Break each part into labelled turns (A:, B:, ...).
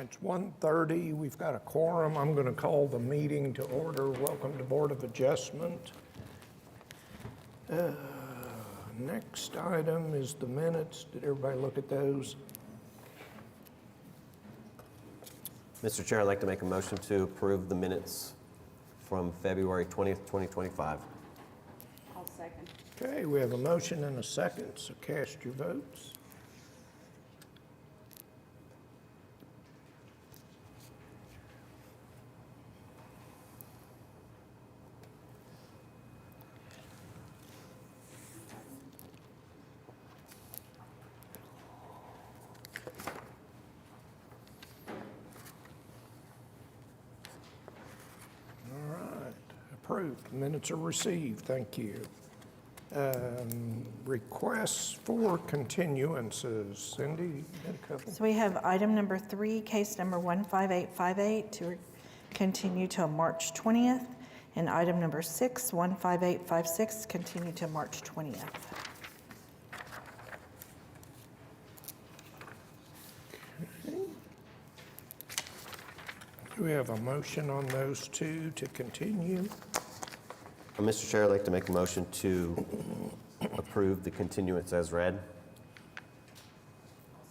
A: It's 1:30. We've got a quorum. I'm going to call the meeting to order. Welcome to Board of Adjustment. Next item is the minutes. Did everybody look at those?
B: Mr. Chair, I'd like to make a motion to approve the minutes from February 20th, 2025.
C: I'll second.
A: Okay, we have a motion and a second, so cast your votes. All right, approved. Minutes are received. Thank you. Requests for continuances. Cindy, you had a couple?
D: So we have item number 3, case number 15858, to continue till March 20th, and item number 6, 15856, continue to March 20th.
A: Do we have a motion on those two to continue?
B: Mr. Chair, I'd like to make a motion to approve the continuance as read.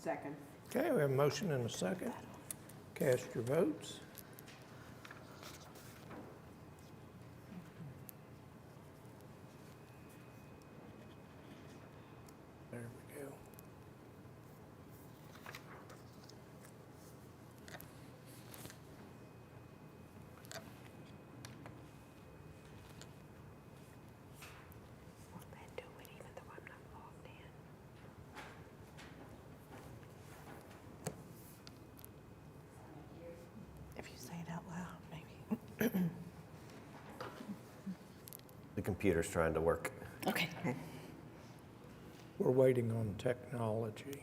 C: Second.
A: Okay, we have a motion and a second. Cast your votes. There we go.
D: If you say it out loud, maybe.
B: The computer's trying to work.
C: Okay.
A: We're waiting on technology.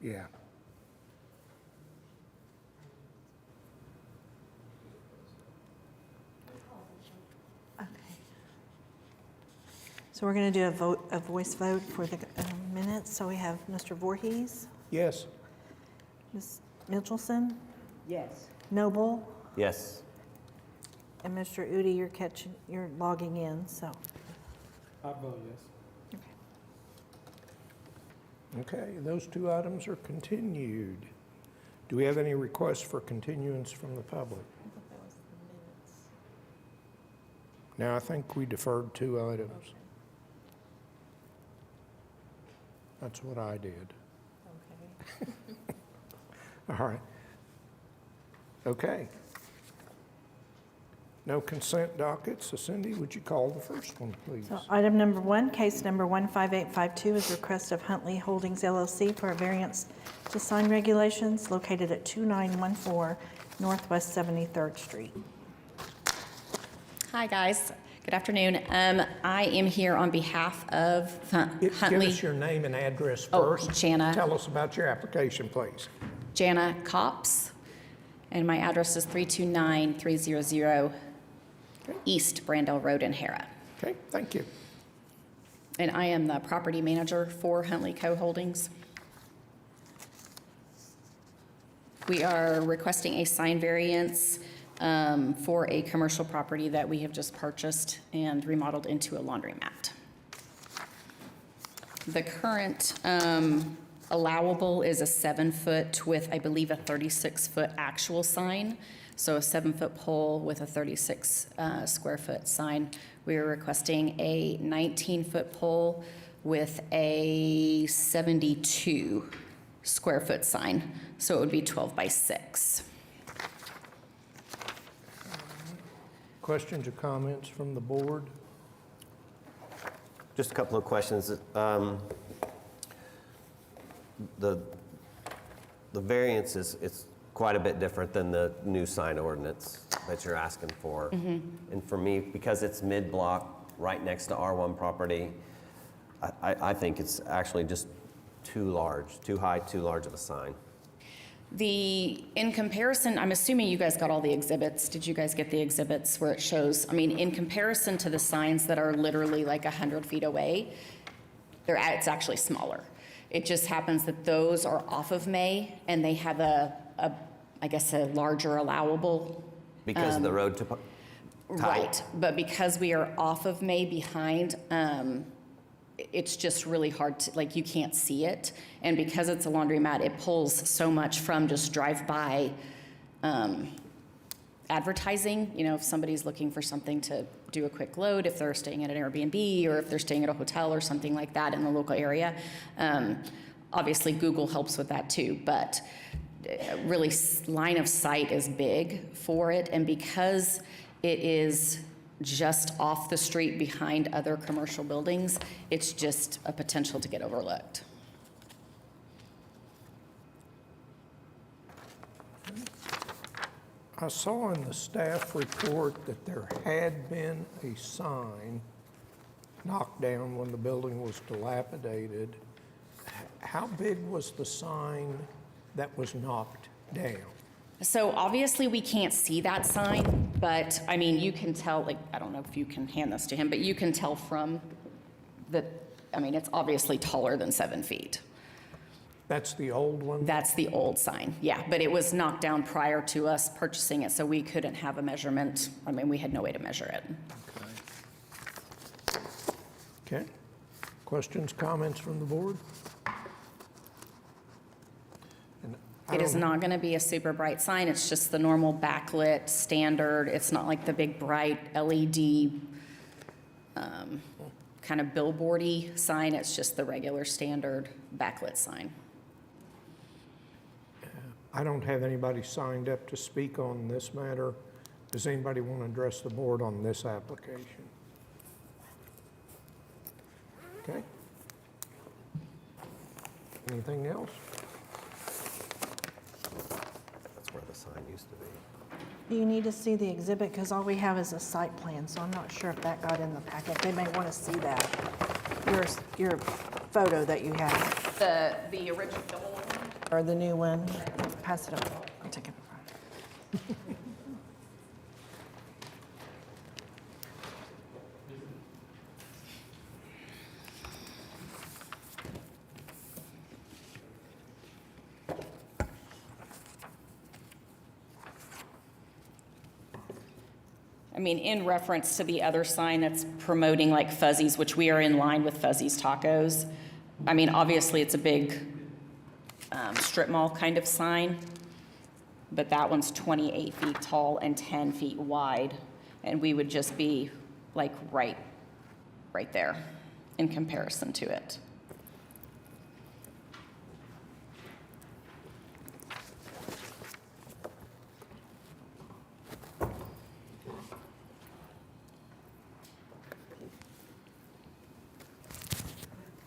A: Yeah.
D: Okay. So we're going to do a voice vote for the minutes. So we have Mr. Voorhees,
A: Yes.
D: Ms. Mitchelson,
C: Yes.
D: Noble,
B: Yes.
D: and Mr. Udi, you're logging in, so.
E: I vote yes.
A: Okay, those two items are continued. Do we have any requests for continuance from the public? Now, I think we deferred 2 items. That's what I did.
D: Okay.
A: All right. Okay. No consent docket, so Cindy, would you call the first one, please?
D: So item number 1, case number 15852, is request of Huntley Holdings LLC for a variance to sign regulations located at 2914 Northwest 73rd Street.
C: Hi, guys. Good afternoon. I am here on behalf of
A: Give
C: Huntley.
A: us your name and address
C: Oh,
A: first.
C: Jana.
A: Tell us about your application, please.
C: Jana Copps, and my address is 329300 East Brandell Road in Hara.
A: Okay, thank you.
C: And I am the property manager for Huntley Co-Holdings. We are requesting a sign variance for a commercial property that we have just purchased and remodeled into a laundromat. The current allowable is a 7-foot with, I believe, a 36-foot actual sign. So a 7-foot pole with a 36 square foot sign. We are requesting a 19-foot pole with a 72 square foot sign. So it would be 12 by 6.
A: Questions or comments from the board?
B: Just a couple of questions. The variance is quite a bit different than the new sign ordinance that you're asking for. And for me, because it's mid-block, right next to R1 property, I think it's actually just too large, too high, too large of a sign.
C: In comparison, I'm assuming you guys got all the exhibits. Did you guys get the exhibits where it shows, I mean, in comparison to the signs that are literally like 100 feet away, it's actually smaller. It just happens that those are off of May and they have I guess, a larger allowable.
B: Because of the road type?
C: Right, but because we are off of May behind, it's just really hard to, like, you can't see it. And because it's a laundromat, it pulls so much from just drive-by advertising. You know, if somebody's looking for something to do a quick load, if they're staying at an Airbnb or if they're staying at a hotel or something like that in the local area. Obviously, Google helps with that too, but really line of sight is big for it. And because it is just off the street behind other commercial buildings, it's just a potential to get overlooked.
A: I saw in the staff report that there had been a sign knocked down when the building was dilapidated. How big was the sign that was knocked down?
C: So obviously, we can't see that sign, but, I mean, you can tell, like, I don't know if you can hand this to him, but you can tell from I mean, it's obviously taller than 7 feet.
A: That's the old one?
C: That's the old sign, yeah, but it was knocked down prior to us purchasing it, so we couldn't have a measurement. I mean, we had no way to measure it.
A: Okay. Questions, comments from the board? And I
C: It is
A: don't-
C: not going to be a super bright sign. It's just the normal backlit standard. It's not like the big bright LED kind of billboardy sign. It's just the regular standard backlit sign.
A: I don't have anybody signed up to speak on this matter. Does anybody want to address the board on this application? Okay. Anything else?
B: That's where the sign used to be.
D: You need to see the exhibit because all we have is a site plan, so I'm not sure if that got in the packet. They may want to see that, your photo that you have,
C: The original, the old one?
D: or the new one. Pass it over. I'll take it.
C: I mean, in reference to the other sign that's promoting like Fuzzies, which we are in line with Fuzzies Tacos. I mean, obviously it's a big strip mall kind of sign, but that one's 28 feet tall and 10 feet wide. And we would just be like right there in comparison to it.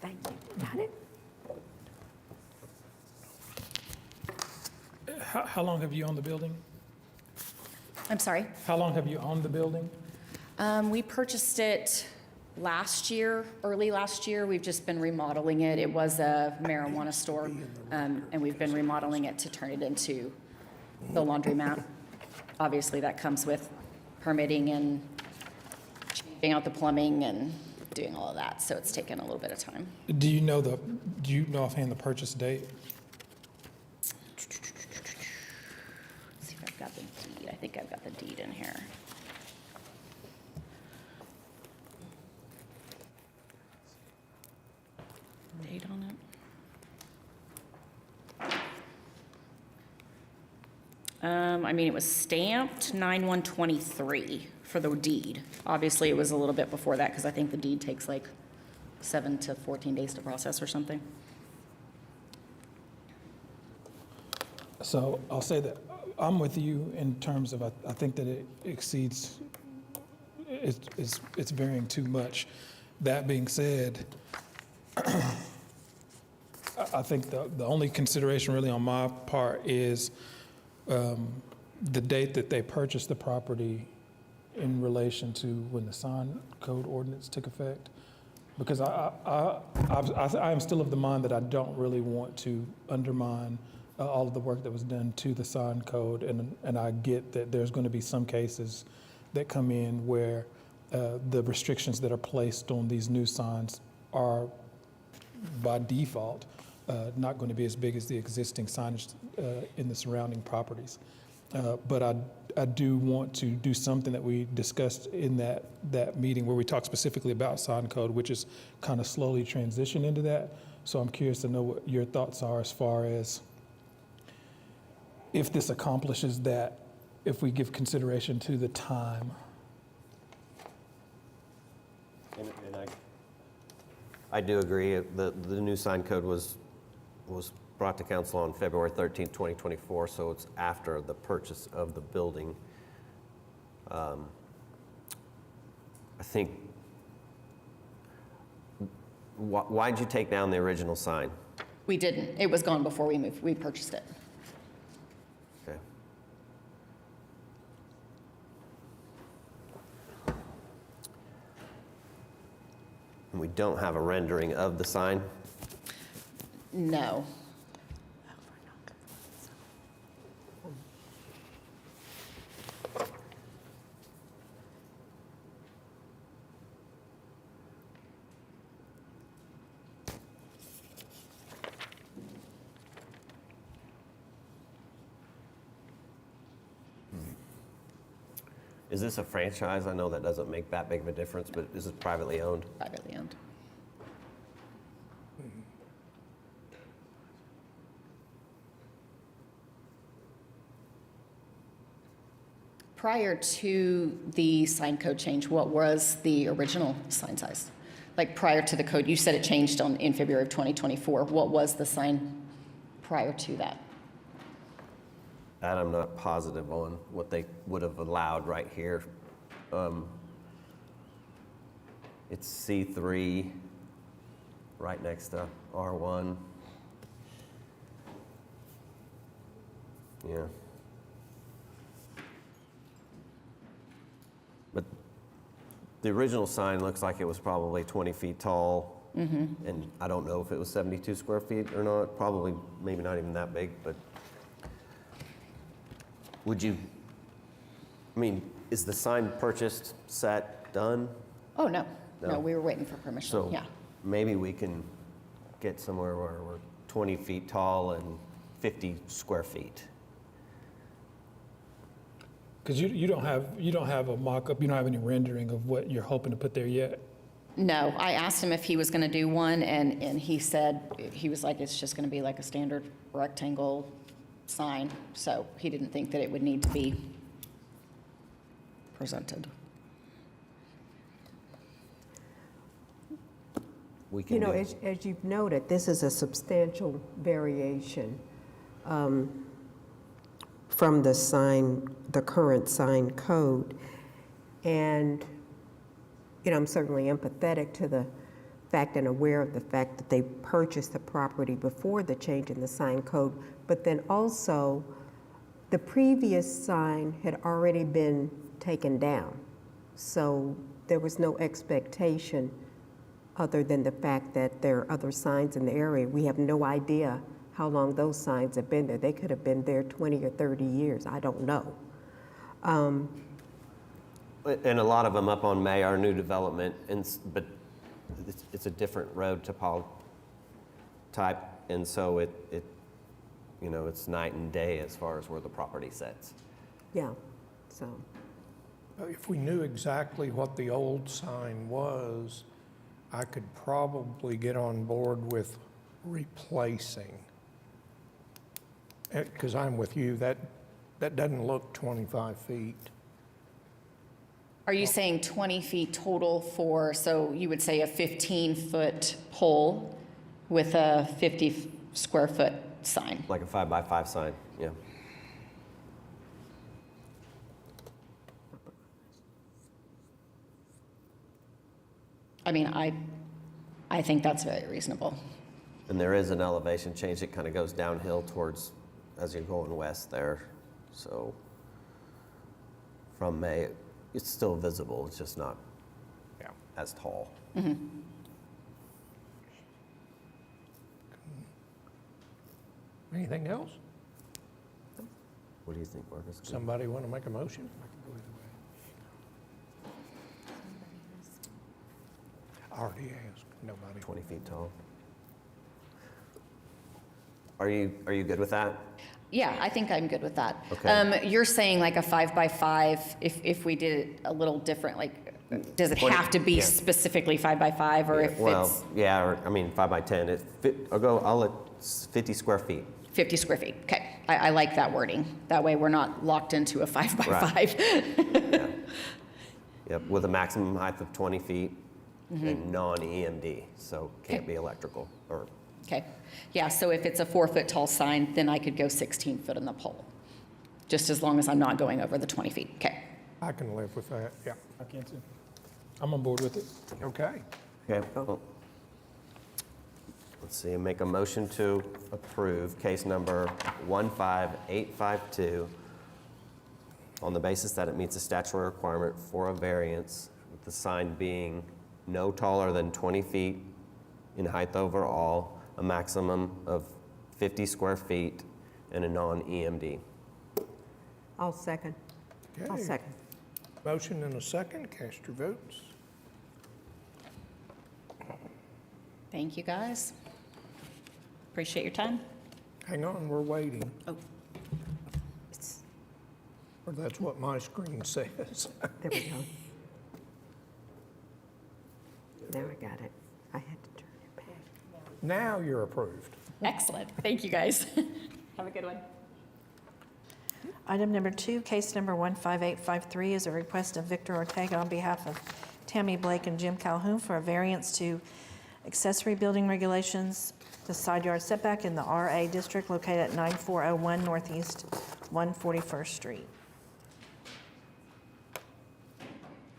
D: Thank you. Got it?
E: How long have you owned the building?
C: I'm sorry?
E: How long have you owned the building?
C: We purchased it early last year. We've just been remodeling it. It was a marijuana store, and we've been remodeling it to turn it into the laundromat. Obviously, that comes with permitting and changing out the plumbing and doing all of that, so it's taken a little bit of time.
E: Do you know offhand the purchase date?
C: Let's see if I've got the deed. I think I've got the deed in here. Date on it? I mean, it was stamped 9/1/23 for the deed. Obviously, it was a little bit before that because I think the deed takes like 7 to 14 days to process or something.
E: So I'll say that I'm with you in terms of, I think that it exceeds, it's varying too much. That being said, I think the only consideration really on my part is the date that they purchased the property in relation to when the sign code ordinance took effect. Because I am still of the mind that I don't really want to undermine all of the work that was done to the sign code, and I get that there's going to be some cases that come in where the restrictions that are placed on these new signs are by default not going to be as big as the existing signage in the surrounding properties. But I do want to do something that we discussed in that meeting where we talked specifically about sign code, which is kind of slowly transition into that. So I'm curious to know what your thoughts are as far as if this accomplishes that, if we give consideration to the time.
B: And I do agree. The new sign code was brought to council on February 13th, 2024, so it's after the purchase of the building. I think, why'd you take down the original sign?
C: We didn't. It was gone before we moved. We purchased it.
B: Okay. And we don't have a rendering of the sign?
C: No.
B: Is this a franchise? I know that doesn't make that big of a difference, but this is privately owned.
C: Privately owned. Prior to the sign code change, what was the original sign size? Like prior to the code, you said it changed in February of 2024. What was the sign prior to that?
B: That I'm not positive on what they would have allowed right here. It's C3, right next to R1. Yeah. But the original sign looks like it was probably 20 feet tall. And I don't know if it was 72 square feet or not. Probably, maybe not even that big, but would you, I mean, is the sign purchased, set, done?
C: Oh, no.
B: No.
C: No, we were waiting for permission.
B: So
C: Yeah.
B: maybe we can get somewhere where we're 20 feet tall and 50 square feet.
E: Because you don't have a mock-up, you don't have any rendering of what you're hoping to put there yet?
C: No, I asked him if he was going to do one, and he said, he was like, it's just going to be like a standard rectangle sign. So he didn't think that it would need to be presented.
B: We can
F: You know,
B: do-
F: as you've noted, this is a substantial variation from the current sign code. And, you know, I'm certainly empathetic to the fact and aware of the fact that they purchased the property before the change in the sign code, but then also the previous sign had already been taken down. So there was no expectation other than the fact that there are other signs in the area. We have no idea how long those signs have been there. They could have been there 20 or 30 years. I don't know.
B: And a lot of them up on May are new development, but it's a different road type, and so it you know, it's night and day as far as where the property sits.
F: Yeah, so.
A: If we knew exactly what the old sign was, I could probably get on board with replacing. Because I'm with you, that doesn't look 25 feet.
C: Are you saying 20 feet total for, so you would say a 15-foot pole with a 50 square foot sign?
B: Like a 5x5 sign, yeah.
C: I mean, I think that's very reasonable.
B: And there is an elevation change that kind of goes downhill towards, as you're going west there. So from May, it's still visible, it's just not as tall.
A: Anything else?
B: What do you think, Marcus?
A: Somebody want to make a motion? I already asked, nobody.
B: 20 feet tall. Are you good with that?
C: Yeah, I think I'm good with that.
B: Okay.
C: You're saying like a 5 by 5, if we did it a little different, like, does it
B: 20
C: have to be
B: yeah.
C: specifically 5 by 5, or if
B: Well,
C: it's
B: yeah, or, I mean, 5 by 10. I'll let 50 square feet.
C: 50 square feet? Okay, I like that wording. That way we're not locked into a 5 by
B: Right.
C: 5.
B: Yeah. Yep, with a maximum height of 20 feet and non-EMD, so can't
C: Okay.
B: be electrical or,
C: Okay, yeah, so if it's a 4-foot tall sign, then I could go 16 foot in the pole, just as long as I'm not going over the 20 feet. Okay.
A: I can live with that, yeah.
E: I can too. I'm on board with it.
A: Okay.
B: okay, well, let's see, make a motion to approve case number 15852 on the basis that it meets a statutory requirement for a variance, with the sign being no taller than 20 feet in height overall, a maximum of 50 square feet, and a non-EMD.
F: I'll second. I'll
A: Okay.
F: second.
A: Motion and a second, cast your votes.
C: Thank you, guys. Appreciate your time.
A: Hang on, we're waiting.
C: Oh.
A: Or that's what my screen says.
F: There we go. Now I got it. I had to turn it back.
A: Now you're approved.
C: Excellent. Thank you, guys. Have a good one.
D: Item number 2, case number 15853 is a request of Victor Ortega on behalf of Tammy Blake and Jim Calhoun for a variance to accessory building regulations, the side yard setback in the RA district located at 9401 Northeast 141st Street.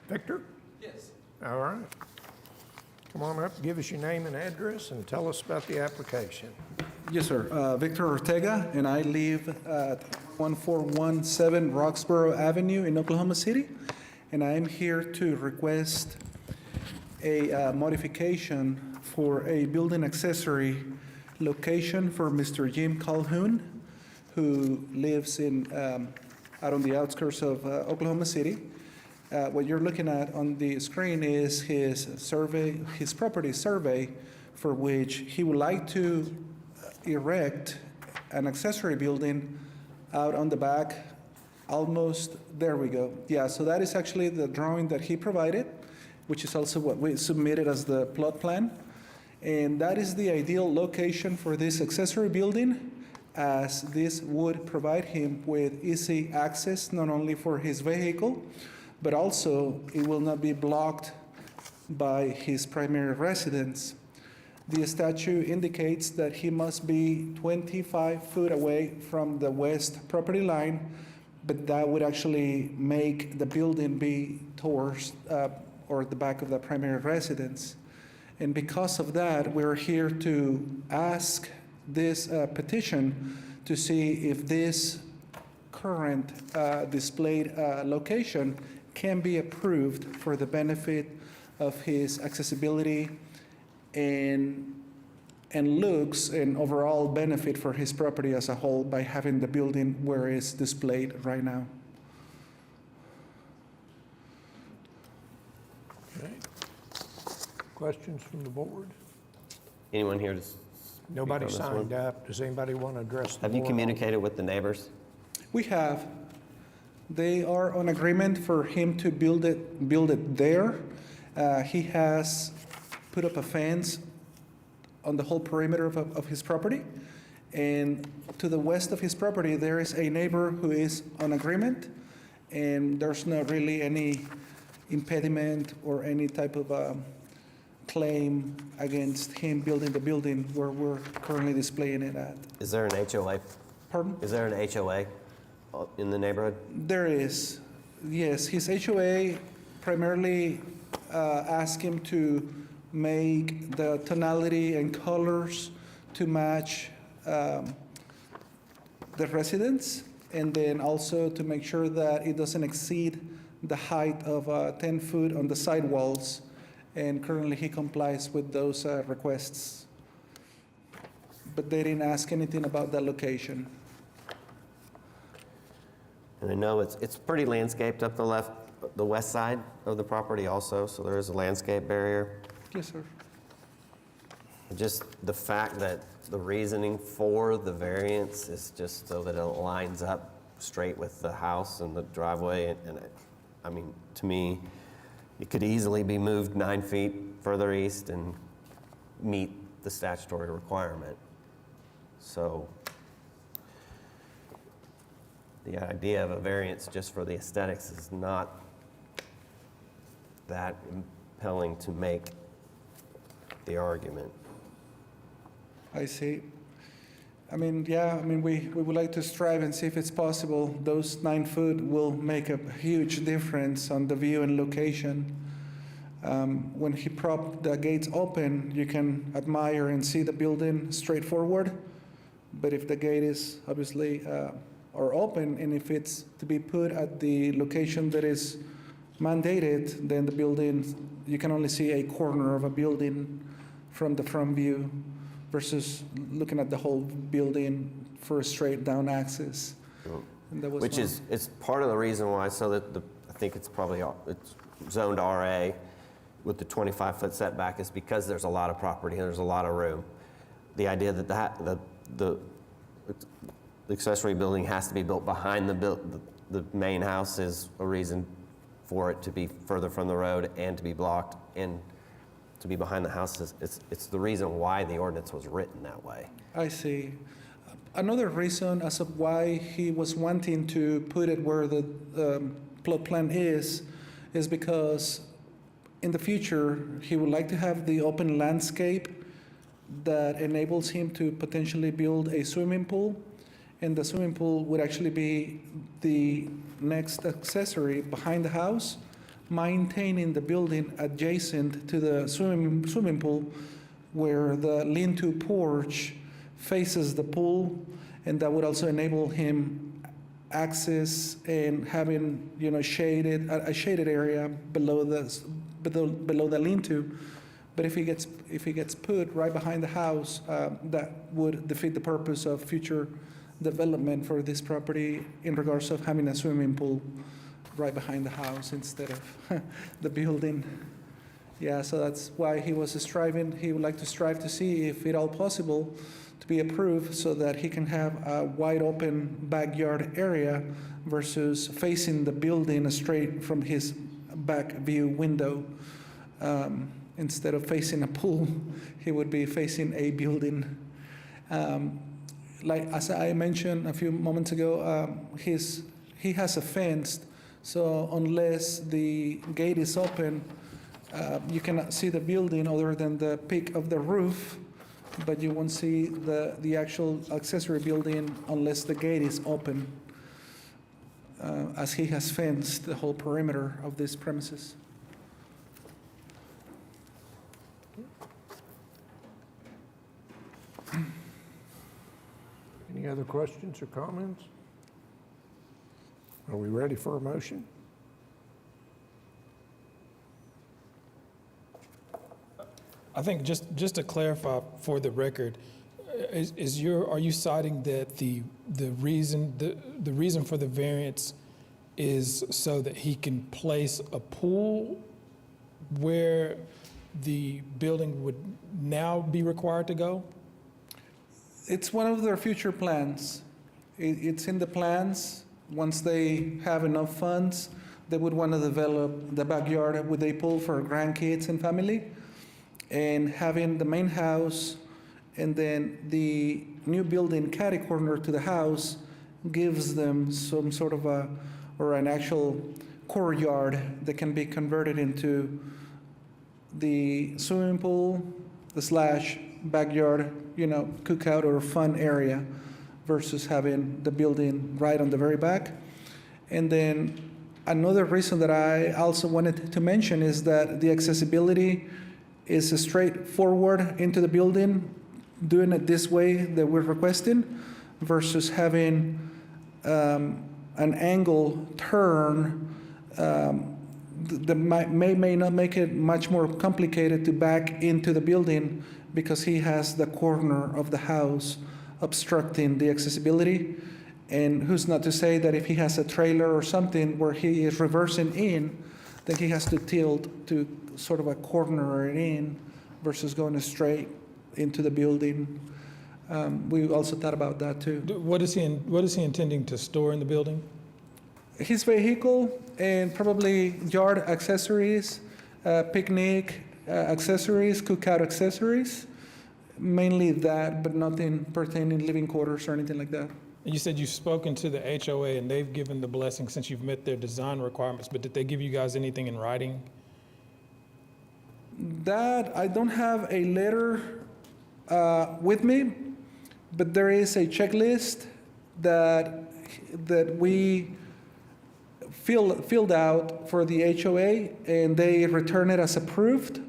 A: Victor? Yes. All right. Come on up, give us your name and address, and tell us about the application.
G: Yes, sir. Victor Ortega, and I live at 1417 Roxborough Avenue in Oklahoma City. And I am here to request a modification for a building accessory location for Mr. Jim Calhoun, who lives out on the outskirts of Oklahoma City. What you're looking at on the screen is his property survey, for which he would like to erect an accessory building out on the back, almost, there we go. Yeah, so that is actually the drawing that he provided, which is also what we submitted as the plot plan. And that is the ideal location for this accessory building, as this would provide him with easy access, not only for his vehicle, but also it will not be blocked by his primary residence. The statute indicates that he must be 25 foot away from the west property line, but that would actually make the building be towards or the back of the primary residence. And because of that, we're here to ask this petition to see if this current displayed location can be approved for the benefit of his accessibility and looks and overall benefit for his property as a whole by having the building where it's displayed right now.
A: Okay. Questions from the board?
B: Anyone here to speak
A: Nobody
B: on this one?
A: signed up. Does anybody want to address the board?
B: Have you
A: on-
B: communicated with the neighbors?
G: We have. They are on agreement for him to build it there. He has put up a fence on the whole perimeter of his property. And to the west of his property, there is a neighbor who is on agreement. And there's not really any impediment or any type of claim against him building the building where we're currently displaying it at.
B: Is there an HOA?
G: Pardon?
B: Is there an HOA in the neighborhood?
G: There is, yes. His HOA primarily asked him to make the tonality and colors to match the residence, and then also to make sure that it doesn't exceed the height of 10 foot on the side walls. And currently he complies with those requests. but they didn't ask anything about that location.
B: And I know it's pretty landscaped up the west side of the property also, so there is a landscape barrier.
G: Yes, sir.
B: Just the fact that the reasoning for the variance is just so that it lines up straight with the house and the driveway, I mean, to me, it could easily be moved 9 feet further east and meet the statutory requirement. So the idea of a variance just for the aesthetics is not that compelling to make the argument.
G: I see. I mean, yeah, I mean, we would like to strive and see if it's possible. Those 9 foot will make a huge difference on the view and location. When he propped the gates open, you can admire and see the building straightforward. But if the gate is obviously or open, and if it's to be put at the location that is mandated, then the building, you can only see a corner of a building from the front view versus looking at the whole building for a straight down access. And that was
B: Which
G: one.
B: is part of the reason why, so that I think it's probably, it's zoned RA with the 25-foot setback is because there's a lot of property and there's a lot of room. The idea that the accessory building has to be built behind the main house is a reason for it to be further from the road and to be blocked and to be behind the house. It's the reason why the ordinance was written that way.
G: I see. Another reason as of why he was wanting to put it where the plot plan is because in the future, he would like to have the open landscape that enables him to potentially build a swimming pool. And the swimming pool would actually be the next accessory behind the house, maintaining the building adjacent to the swimming pool where the lean-to porch faces the pool, and that would also enable him access and having, a shaded area below the lean-to. But if he gets put right behind the house, that would defeat the purpose of future development for this property in regards of having a swimming pool right behind the house instead of the building. Yeah, so that's why he was striving. He would like to strive to see if it all possible to be approved so that he can have a wide open backyard area versus facing the building straight from his back view window. Instead of facing a pool, he would be facing a building. Like as I mentioned a few moments ago, he has a fence, so unless the gate is open, you cannot see the building other than the peak of the roof, but you won't see the actual accessory building unless the gate is open, as he has fenced the whole perimeter of this premises.
A: Any other questions or comments? Are we ready for a motion?
E: I think just to clarify for the record, are you citing that the reason for the variance is so that he can place a pool where the building would now be required to go?
G: It's one of their future plans. It's in the plans. Once they have enough funds, they would want to develop the backyard with a pool for grandkids and family, and having the main house and then the new building catty corner to the house gives them some sort of an actual courtyard that can be converted into the swimming pool, / backyard, cookout or fun area versus having the building right on the very back. And then another reason that I also wanted to mention is that the accessibility is straightforward into the building, doing it this way that we're requesting versus having an angle turn that may not make it much more complicated to back into the building because he has the corner of the house obstructing the accessibility. And who's not to say that if he has a trailer or something where he is reversing in, then he has to tilt to sort of a corner it in versus going straight into the building. We also thought about that too.
E: What is he intending to store in the building?
G: His vehicle and probably yard accessories, picnic accessories, cookout accessories, mainly that, but nothing pertaining living quarters or anything like that.
E: And you said you've spoken to the HOA and they've given the blessing since you've met their design requirements, but did they give you guys anything in writing?
G: That, I don't have a letter with me, but there is a checklist that we filled out for the HOA, and they return it as approved.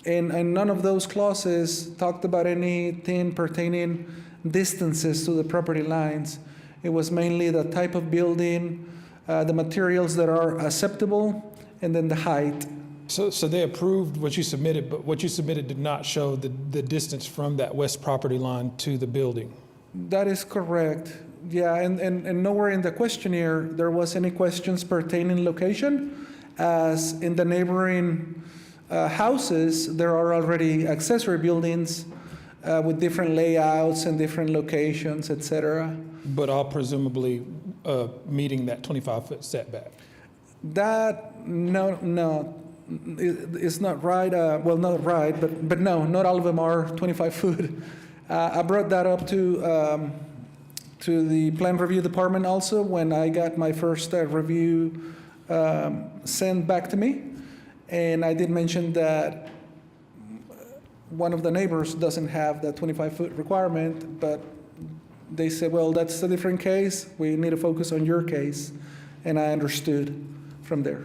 G: And none of those clauses talked about anything pertaining distances to the property lines. It was mainly the type of building, the materials that are acceptable, and then the height.
E: So they approved what you submitted, but what you submitted did not show the distance from that west property line to the building.
G: That is correct. Yeah, and nowhere in the questionnaire there was any questions pertaining location, as in the neighboring houses, there are already accessory buildings with different layouts and different locations, et cetera.
E: But all presumably meeting that 25-foot setback.
G: That, no, it's not right. Well, not right, but no, not all of them are 25 foot. I brought that up to the plan review department also when I got my first review sent back to me. And I did mention that one of the neighbors doesn't have that 25-foot requirement, but they said, well, that's a different case. We need to focus on your case. And I understood from there.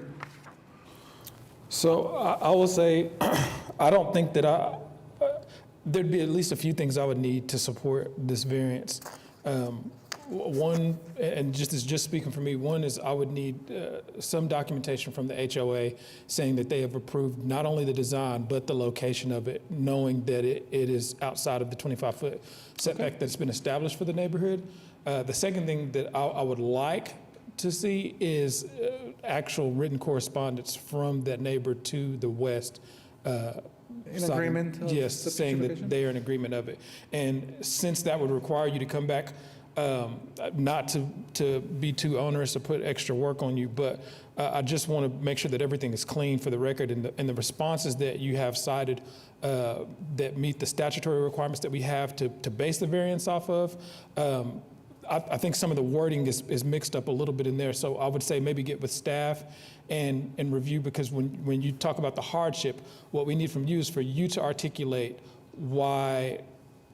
E: So I will say, I don't think that there'd be at least a few things I would need to support this variance. One, and just speaking for me, one is I would need some documentation from the HOA saying that they have approved not only the design, but the location of it, knowing that it is outside of the 25-foot setback that's been established for the neighborhood. The second thing that I would like to see is actual written correspondence from that neighbor to the west.
G: In agreement of
E: Yes,
G: the
E: saying
G: location?
E: that they are in agreement of it. And since that would require you to come back, not to be too onerous or put extra work on you, but I just want to make sure that everything is clean for the record, and the responses that you have cited that meet the statutory requirements that we have to base the variance off of. I think some of the wording is mixed up a little bit in there, so I would say maybe get with staff and review, because when you talk about the hardship, what we need from you is for you to articulate why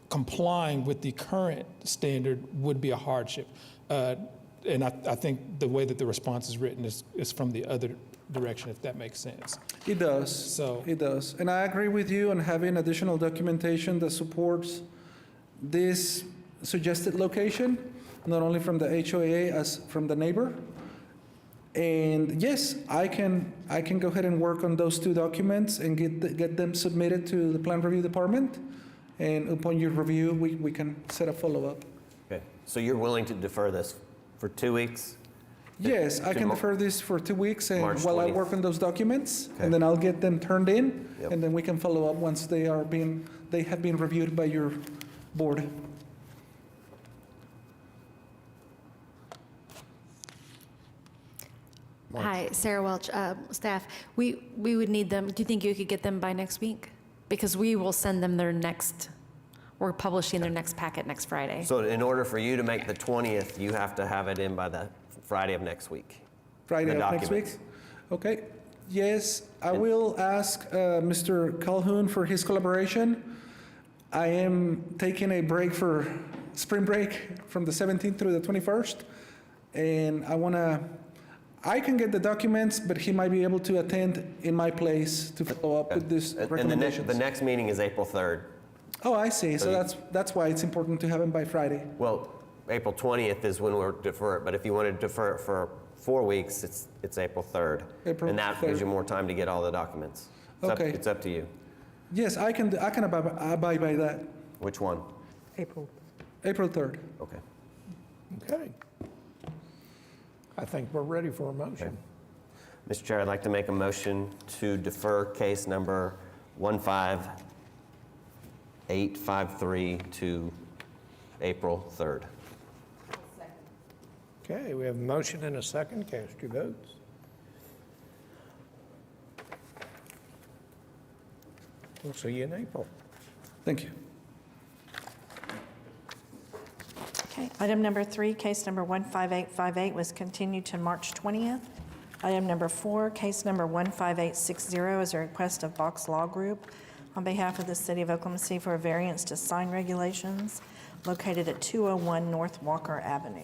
E: complying with the current standard would be a hardship. And I think the way that the response is written is from the other direction, if that makes sense.
G: It does.
E: So-
G: It does. And I agree with you on having additional documentation that supports this suggested location, not only from the HOA as from the neighbor. And yes, I can go ahead and work on those two documents and get them submitted to the plan review department. And upon your review, we can set a follow-up.
B: Okay, so you're willing to defer this for 2 weeks?
G: Yes, I can
B: Mar-
G: defer this for 2 weeks, and
B: March
G: while I
B: 20th.
G: work on those documents,
B: Okay.
G: and then I'll get them turned in,
B: Yep.
G: and then we can follow up once they have been reviewed by your board.
H: Hi, Sarah Welch, staff. We would need them, do you think you could get them by next week? Because we will send them we're publishing their next packet next Friday.
B: So in order for you to make the 20th, you have to have it in by the Friday of next week?
G: Friday
B: The
G: of next week?
B: documents.
G: Okay, yes, I will ask Mr. Calhoun for his collaboration. I am taking a break for spring break from the 17th through the 21st, and I can get the documents, but he might be able to attend in my place to follow up with these
B: And
G: recommendations.
B: the next meeting is April 3rd.
G: Oh, I see, so
B: So
G: that's why it's important to have them by Friday.
B: Well, April 20th is when we'll defer it, but if you want to defer it for 4 weeks, it's April 3rd.
G: April
B: And that gives
G: 3rd.
B: you more time to get all the documents.
G: Okay.
B: It's up to you.
G: Yes, I can abide by that.
B: Which one?
F: April.
G: April 3rd.
B: Okay.
A: Okay. I think we're ready for a motion.
B: Mr. Chair, I'd like to make a motion to defer case number 15853 to April 3rd.
A: Okay, we have a motion and a second. Cast your votes. We'll see you in April.
G: Thank you.
D: Okay, item number 3, case number 15858 was continued to March 20th. Item number 4, case number 15860 is a request of Box Law Group on behalf of the City of Oklahoma City for a variance to sign regulations located at 201 North Walker Avenue.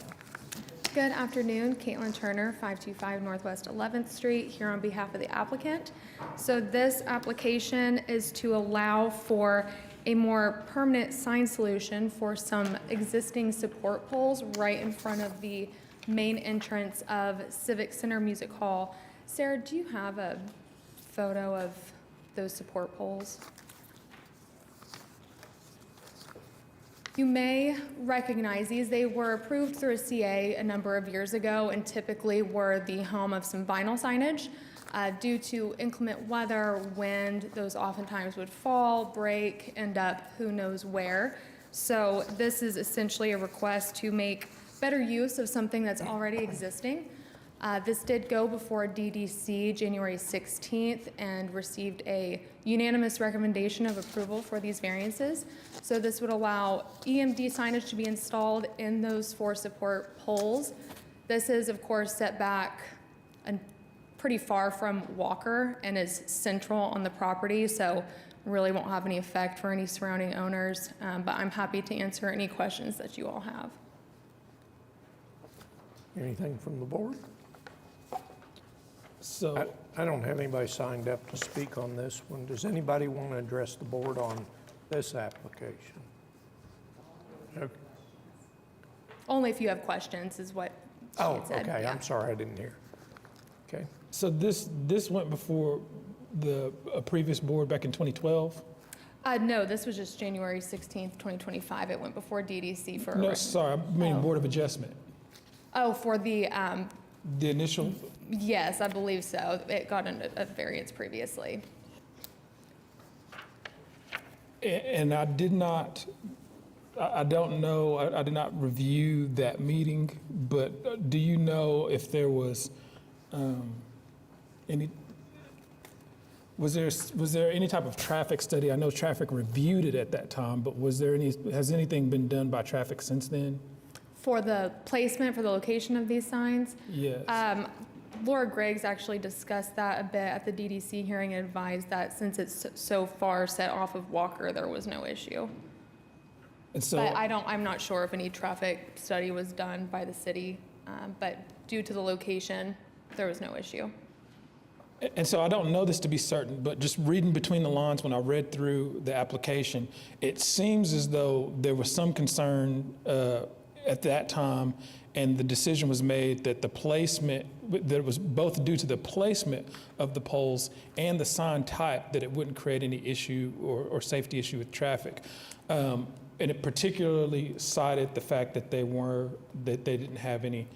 I: Good afternoon, Caitlin Turner, 525 Northwest 11th Street, here on behalf of the applicant. So this application is to allow for a more permanent sign solution for some existing support poles right in front of the main entrance of Civic Center Music Hall. Sarah, do you have a photo of those support poles? You may recognize these. They were approved through a CA a number of years ago and typically were the home of some vinyl signage. Due to inclement weather, wind, those oftentimes would fall, break, end up who knows where. So this is essentially a request to make better use of something that's already existing. This did go before DDC January 16th and received a unanimous recommendation of approval for these variances. So this would allow EMD signage to be installed in those 4 support poles. This is, of course, set back and pretty far from Walker and is central on the property, so really won't have any effect for any surrounding owners. But I'm happy to answer any questions that you all have.
A: Anything from the board?
E: So,
A: I don't have anybody signed up to speak on this one. Does anybody want to address the board on this application? Okay.
I: Only if you have questions is what she
A: Oh,
I: had said.
A: okay,
I: Yeah.
A: I'm sorry, I didn't hear. Okay,
E: so this went before a previous board back in 2012?
I: No, this was just January 16th, 2025. It went before DDC for a
E: No, sorry, I mean Board of Adjustment.
I: Oh, for the,
E: The initial,
I: yes, I believe so. It got a variance previously.
E: and I did not, I don't know, I did not review that meeting, but do you know if there was any, was there any type of traffic study? I know traffic reviewed it at that time, but has anything been done by traffic since then?
I: For the placement, for the location of these signs,
E: Yes.
I: Laura Griggs actually discussed that a bit at the DDC hearing and advised that since it's so far set off of Walker, there was no issue.
E: And so,
I: But I'm not sure if any traffic study was done by the city, but due to the location, there was no issue.
E: and so I don't know this to be certain, but just reading between the lines when I read through the application, it seems as though there was some concern at that time, and the decision was made that the placement, that it was both due to the placement of the poles and the sign type, that it wouldn't create any issue or safety issue with traffic. And it particularly cited the fact that they didn't have any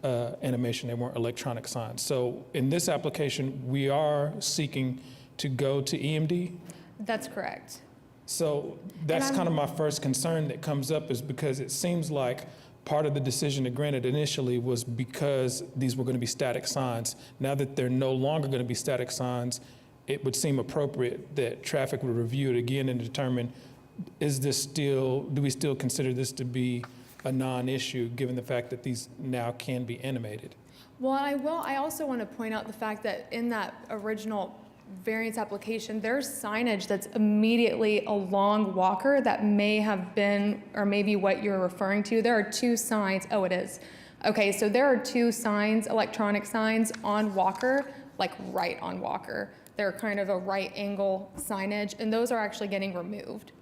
E: animation, they weren't electronic signs. So in this application, we are seeking to go to EMD.
I: That's correct.
E: So that's
I: I'm-
E: kind of my first concern that comes up, is because it seems like part of the decision to grant it initially was because these were going to be static signs. Now that they're no longer going to be static signs, it would seem appropriate that traffic would review it again and determine, do we still consider this to be a non-issue, given the fact that these now can be animated?
I: Well, I also want to point out the fact that in that original variance application, there's signage that's immediately along Walker that may have been, or maybe what you're referring to. There are 2 signs. Oh, it is. Okay, so there are 2 signs, electronic signs on Walker, like right on Walker. They're kind of a right angle signage, and those are actually getting removed.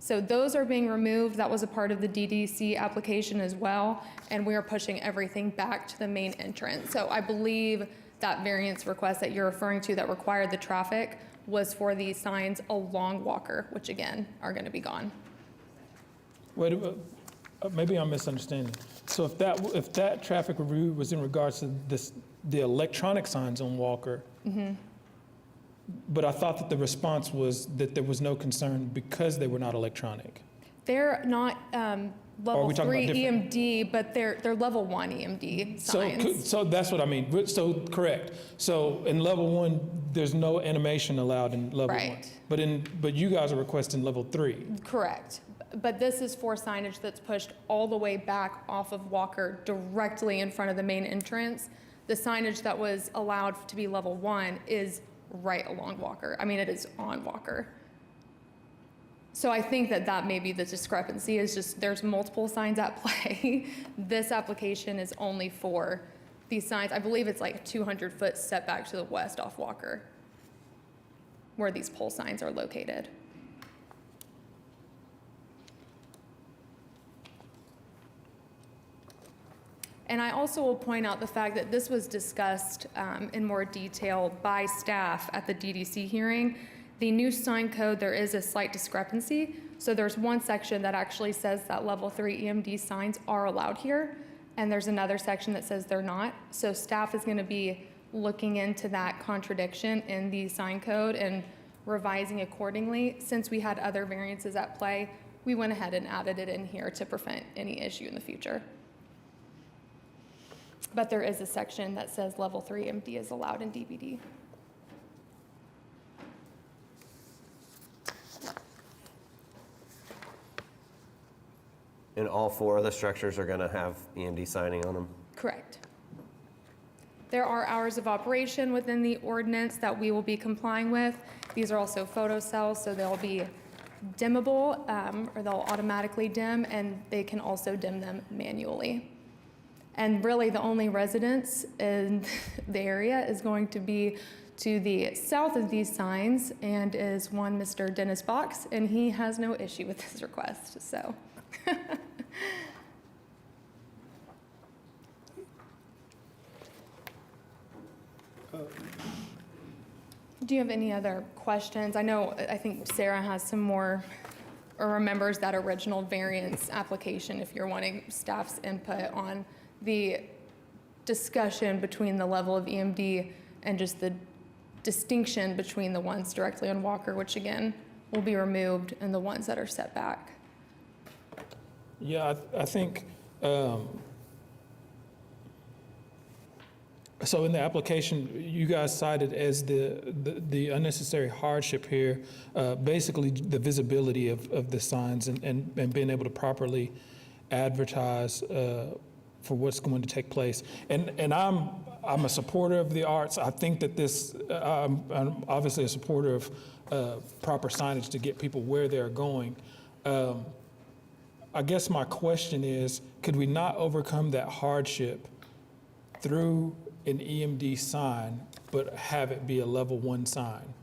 I: So those are being removed. That was a part of the DDC application as well, and we are pushing everything back to the main entrance. So I believe that variance request that you're referring to that required the traffic was for these signs along Walker, which again, are gonna be gone.
E: Wait, maybe I'm misunderstanding. So if that traffic review was in regards to the electronic signs on Walker, but I thought that the response was that there was no concern because they were not electronic.
I: They're not level
E: we talking
I: 3
E: about different-
I: EMD, but they're level 1 EMD signs.
E: So that's what I mean. So correct. So in level 1, there's no animation allowed in level 1.
I: Right.
E: But you guys are requesting level 3.
I: Correct. But this is for signage that's pushed all the way back off of Walker directly in front of the main entrance. The signage that was allowed to be level 1 is right along Walker. I mean, it is on Walker. So I think that may be the discrepancy, is just there's multiple signs at play. This application is only for these signs. I believe it's like a 200-foot setback to the west off Walker, where these pole signs are located. And I also will point out the fact that this was discussed in more detail by staff at the DDC hearing. The new sign code, there is a slight discrepancy. So there's one section that actually says that level 3 EMD signs are allowed here, and there's another section that says they're not. So staff is gonna be looking into that contradiction in the sign code and revising accordingly. Since we had other variances at play, we went ahead and added it in here to prevent any issue in the future. But there is a section that says level 3 EMD is allowed in DBD.
B: And all 4 of the structures are gonna have EMD signing on them?
I: Correct. There are hours of operation within the ordinance that we will be complying with. These are also photo cells, so they'll be dimmable, or they'll automatically dim, and they can also dim them manually. And really, the only residence in the area is going to be to the south of these signs, and is one Mr. Dennis Box, and he has no issue with this request, so. Do you have any other questions? I think Sarah has some more, or remembers that original variance application if you're wanting staff's input on the discussion between the level of EMD and just the distinction between the ones directly on Walker, which again will be removed, and the ones that are set back.
E: Yeah, I think, so in the application, you guys cited as the unnecessary hardship here, basically the visibility of the signs and being able to properly advertise for what's going to take place. And I'm a supporter of the arts. I think that I'm obviously a supporter of proper signage to get people where they're going. I guess my question is, could we not overcome that hardship through an EMD sign, but have it be a level 1 sign?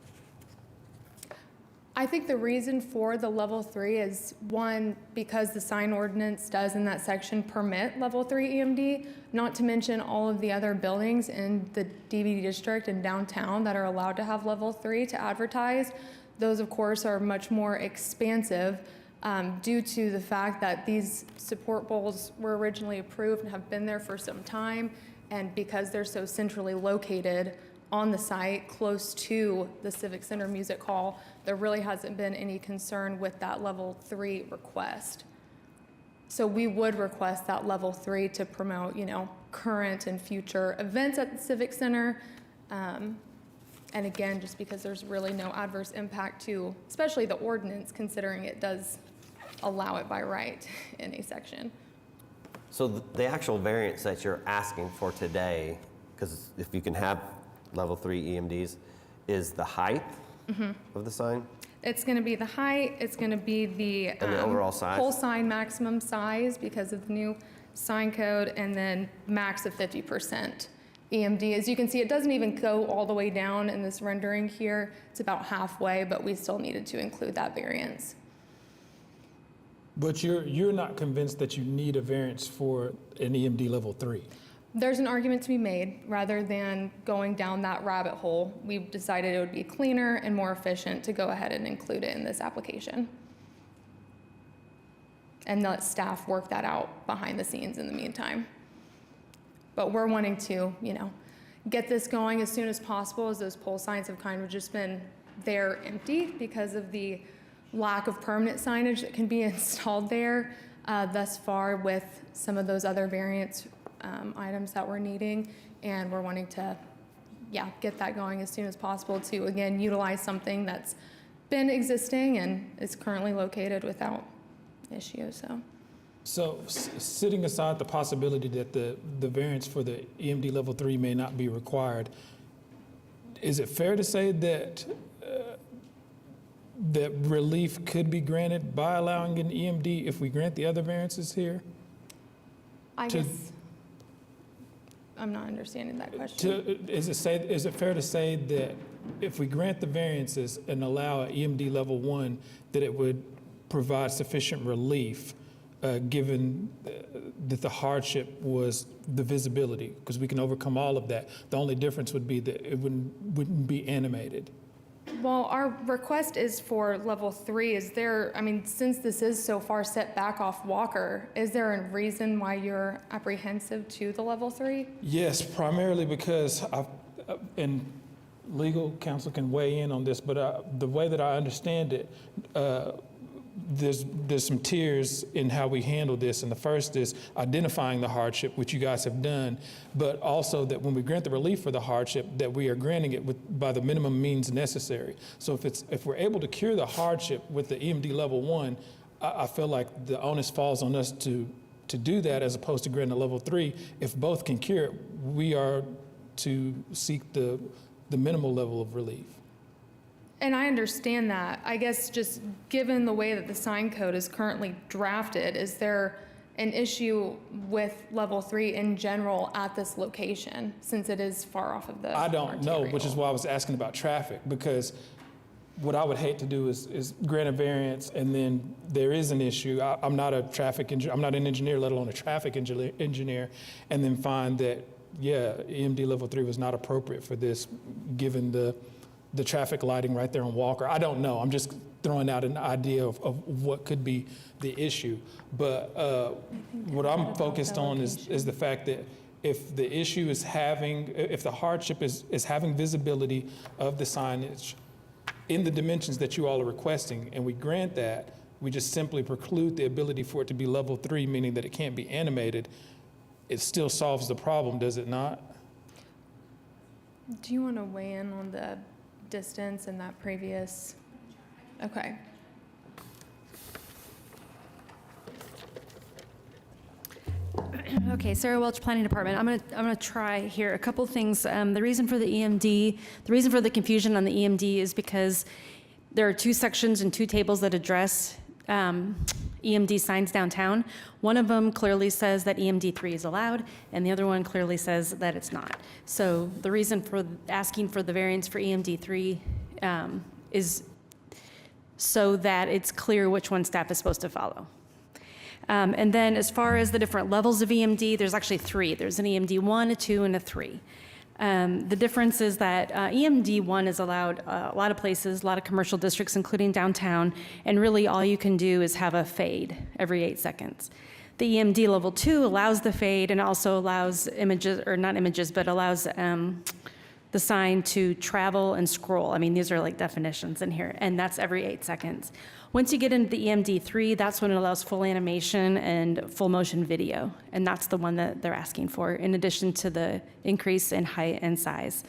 I: I think the reason for the level 3 is, one, because the sign ordinance does in that section permit level 3 EMD, not to mention all of the other buildings in the DBD district and downtown that are allowed to have level 3 to advertise. Those, of course, are much more expansive due to the fact that these support bowls were originally approved and have been there for some time, and because they're so centrally located on the site, close to the Civic Center Music Hall, there really hasn't been any concern with that level 3 request. So we would request that level 3 to promote, current and future events at the Civic Center. And again, just because there's really no adverse impact to, especially the ordinance, considering it does allow it by right in a section.
B: So the actual variance that you're asking for today, because if you can have level 3 EMDs, is the height of the sign?
I: It's going to be the height, it's going to be the
B: And the overall size?
I: pole sign maximum size because of the new sign code, and then max of 50% EMD. As you can see, it doesn't even go all the way down in this rendering here. It's about halfway, but we still needed to include that variance.
E: But you're not convinced that you need a variance for an EMD level 3?
I: there's an argument to be made. Rather than going down that rabbit hole, we've decided it would be cleaner and more efficient to go ahead and include it in this application. And let staff work that out behind the scenes in the meantime. But we're wanting to, get this going as soon as possible, as those pole signs have kind of just been there empty because of the lack of permanent signage that can be installed there thus far with some of those other variance items that we're needing. And we're wanting to, get that going as soon as possible to, again, utilize something that's been existing and is currently located without issue,
E: So setting aside the possibility that the variance for the EMD level 3 may not be required, is it fair to say that that relief could be granted by allowing an EMD if we grant the other variances here?
I: I
E: To-
I: guess I'm not understanding that question.
E: Is it fair to say that if we grant the variances and allow an EMD level 1, that it would provide sufficient relief, given that the hardship was the visibility? Because we can overcome all of that. The only difference would be that it wouldn't be animated.
I: Well, our request is for level 3. Since this is so far set back off Walker, is there a reason why you're apprehensive to the level 3?
E: Yes, primarily because and legal counsel can weigh in on this, but the way that I understand it, there's some tiers in how we handle this, and the first is identifying the hardship, which you guys have done, but also that when we grant the relief for the hardship, that we are granting it by the minimum means necessary. So if we're able to cure the hardship with the EMD level 1, I feel like the onus falls on us to do that as opposed to granting a level 3. If both can cure it, we are to seek the minimal level of relief.
I: And I understand that. I guess just given the way that the sign code is currently drafted, is there an issue with level 3 in general at this location, since it is far off of the
E: I don't know, which is
I: arterial?
E: why I was asking about traffic, because what I would hate to do is grant a variance and then there is an issue. I'm not I'm not an engineer, let alone a traffic engineer, and then find that, EMD level 3 was not appropriate for this, given the traffic lighting right there on Walker. I don't know. I'm just throwing out an idea of what could be the issue. But what I'm focused on is the fact that if the issue is if the hardship is having visibility of the signage in the dimensions that you all are requesting, and we grant that, we just simply preclude the ability for it to be level 3, meaning that it can't be animated, it still solves the problem, does it not?
I: Do you want to weigh in on the distance and that previous? Okay.
H: Okay, Sarah Welch, Planning Department. I'm gonna try here a couple things. The reason for the reason for the confusion on the EMD is because there are 2 sections and 2 tables that address EMD signs downtown. One of them clearly says that EMD 3 is allowed, and the other one clearly says that it's not. So the reason for asking for the variance for EMD 3 is so that it's clear which one staff is supposed to follow. And then as far as the different levels of EMD, there's actually 3. There's an EMD 1, a 2, and a 3. The difference is that EMD 1 is allowed a lot of places, a lot of commercial districts, including downtown, and really all you can do is have a fade every 8 seconds. The EMD level 2 allows the fade and also allows images, or not images, but allows the sign to travel and scroll. I mean, these are like definitions in here, and that's every 8 seconds. Once you get into the EMD 3, that's when it allows full animation and full motion video, and that's the one that they're asking for, in addition to the increase in height and size.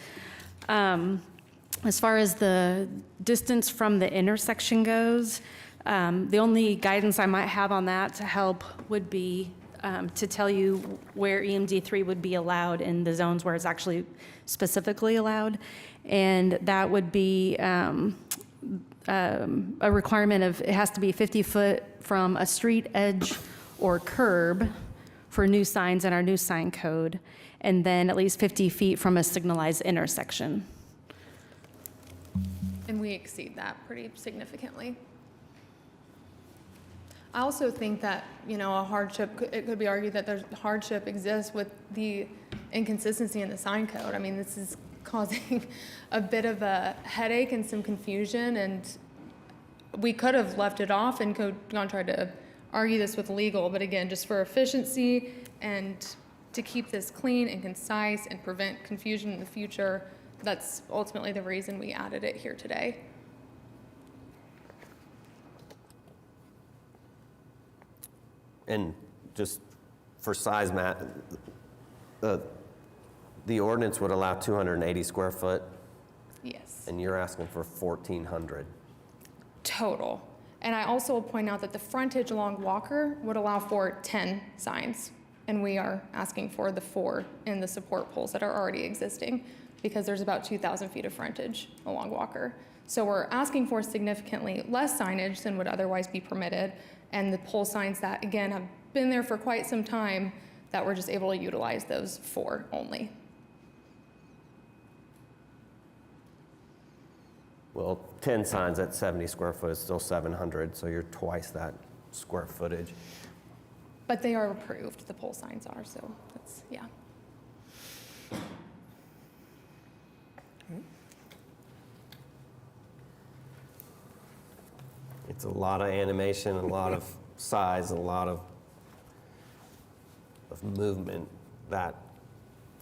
H: As far as the distance from the intersection goes, the only guidance I might have on that to help would be to tell you where EMD 3 would be allowed in the zones where it's actually specifically allowed, and that would be a requirement of it has to be 50 foot from a street edge or curb for new signs in our new sign code, and then at least 50 feet from a signalized intersection.
I: And we exceed that pretty significantly. I also think that, a hardship, it could be argued that there's hardship exists with the inconsistency in the sign code. I mean, this is causing a bit of a headache and some confusion, and we could have left it off and gone try to argue this with legal, but again, just for efficiency and to keep this clean and concise and prevent confusion in the future, that's ultimately the reason we added it here today.
B: And just for size, Matt, the ordinance would allow 280 square foot,
I: Yes.
B: and you're asking for 1,400.
I: Total. And I also will point out that the frontage along Walker would allow for 10 signs, and we are asking for the 4 in the support poles that are already existing, because there's about 2,000 feet of frontage along Walker. So we're asking for significantly less signage than would otherwise be permitted, and the pole signs that, again, have been there for quite some time, that we're just able to utilize those 4 only.
B: Well, 10 signs at 70 square foot is still 700, so you're twice that square footage.
I: But they are approved, the pole signs are, so that's, yeah.
B: It's a lot of animation, a lot of size, a lot of movement that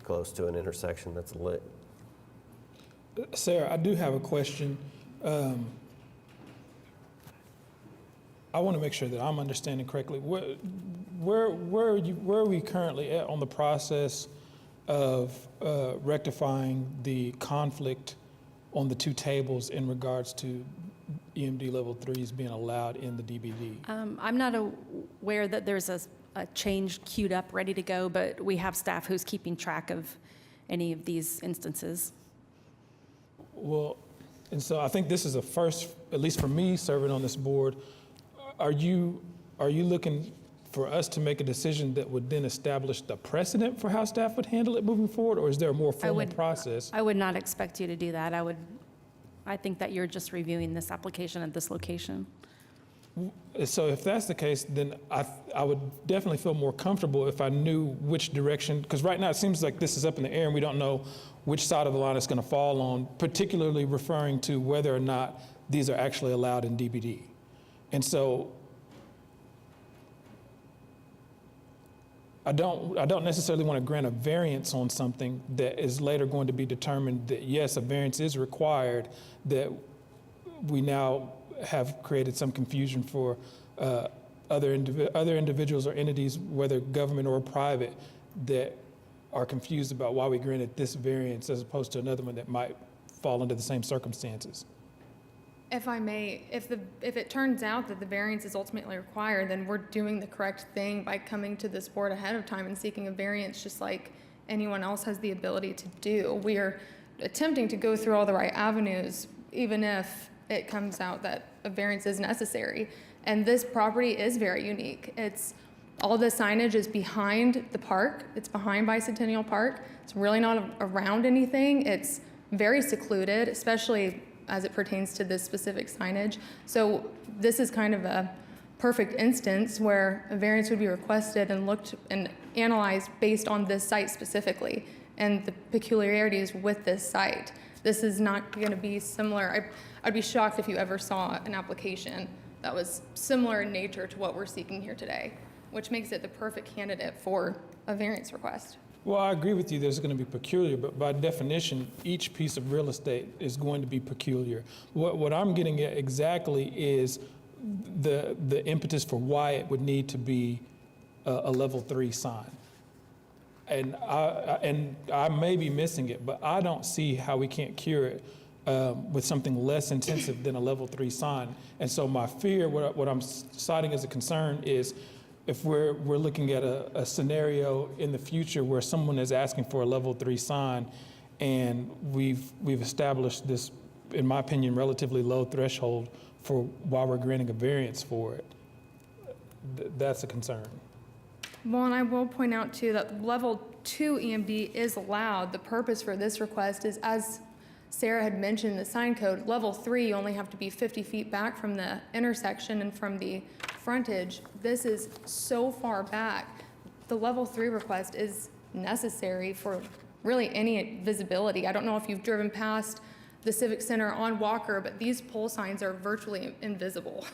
B: close to an intersection that's lit.
E: Sarah, I do have a question. I want to make sure that I'm understanding correctly. Where are we currently at on the process of rectifying the conflict on the 2 tables in regards to EMD level 3s being allowed in the DBD?
H: I'm not aware that there's a change queued up, ready to go, but we have staff who's keeping track of any of these instances.
E: Well, and so I think this is a first, at least for me, serving on this board. Are you looking for us to make a decision that would then establish the precedent for how staff would handle it moving forward, or is there a more formal process?
H: I would not expect you to do that. I think that you're just reviewing this application at this location.
E: So if that's the case, then I would definitely feel more comfortable if I knew which direction, because right now it seems like this is up in the air and we don't know which side of the line it's going to fall on, particularly referring to whether or not these are actually allowed in DBD. And so I don't necessarily want to grant a variance on something that is later going to be determined that, yes, a variance is required, that we now have created some confusion for other individuals or entities, whether government or private, that are confused about why we granted this variance as opposed to another one that might fall under the same circumstances.
I: If I may, if it turns out that the variance is ultimately required, then we're doing the correct thing by coming to this board ahead of time and seeking a variance just like anyone else has the ability to do. We are attempting to go through all the right avenues, even if it comes out that a variance is necessary. And this property is very unique. All the signage is behind the park. It's behind Bicentennial Park. It's really not around anything. It's very secluded, especially as it pertains to this specific signage. So this is kind of a perfect instance where a variance would be requested and looked and analyzed based on this site specifically and the peculiarities with this site. This is not going to be similar. I'd be shocked if you ever saw an application that was similar in nature to what we're seeking here today, which makes it the perfect candidate for a variance request.
E: Well, I agree with you, there's going to be peculiar, but by definition, each piece of real estate is going to be peculiar. What I'm getting at exactly is the impetus for why it would need to be a level 3 sign. And I may be missing it, but I don't see how we can't cure it with something less intensive than a level 3 sign. And so my fear, what I'm citing as a concern is, if we're looking at a scenario in the future where someone is asking for a level 3 sign, and we've established this, in my opinion, relatively low threshold for why we're granting a variance for it, that's a concern.
I: Well, and I will point out too that level 2 EMD is allowed. The purpose for this request is, as Sarah had mentioned, the sign code, level 3, you only have to be 50 feet back from the intersection and from the frontage, this is so far back. The level 3 request is necessary for really any visibility. I don't know if you've driven past the Civic Center on Walker, but these pole signs are virtually invisible.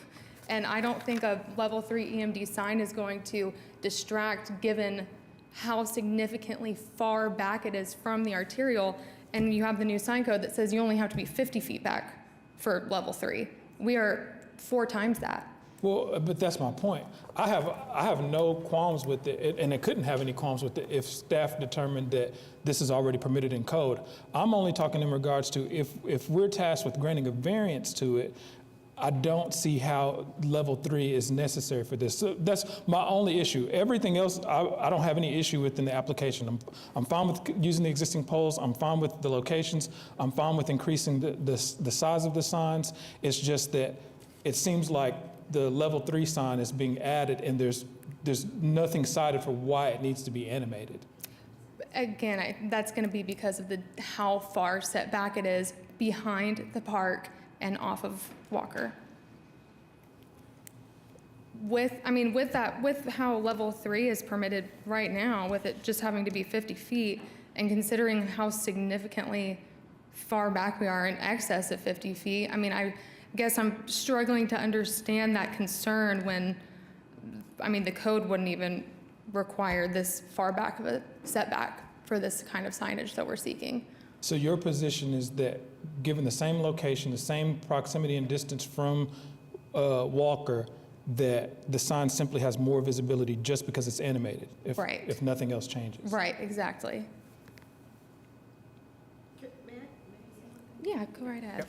I: And I don't think a level 3 EMD sign is going to distract, given how significantly far back it is from the arterial. And you have the new sign code that says you only have to be 50 feet back for level 3. We are 4 times that.
E: Well, but that's my point. I have no qualms with it, and it couldn't have any qualms with it if staff determined that this is already permitted in code. I'm only talking in regards to if we're tasked with granting a variance to it, I don't see how level 3 is necessary for this. So that's my only issue. Everything else, I don't have any issue with in the application. I'm fine with using the existing poles. I'm fine with the locations. I'm fine with increasing the size of the signs. It's just that it seems like the level 3 sign is being added, and there's nothing cited for why it needs to be animated.
I: Again, that's going to be because of how far set back it is behind the park and off of Walker. With how level 3 is permitted right now, with it just having to be 50 feet, and considering how significantly far back we are in excess of 50 feet, I guess I'm struggling to understand that concern when, the code wouldn't even require this far back of a setback for this kind of signage that we're seeking.
E: So your position is that given the same location, the same proximity and distance from Walker, that the sign simply has more visibility just because it's animated,
I: Right.
E: if nothing else changes?
I: Right, exactly. Yeah, go right ahead.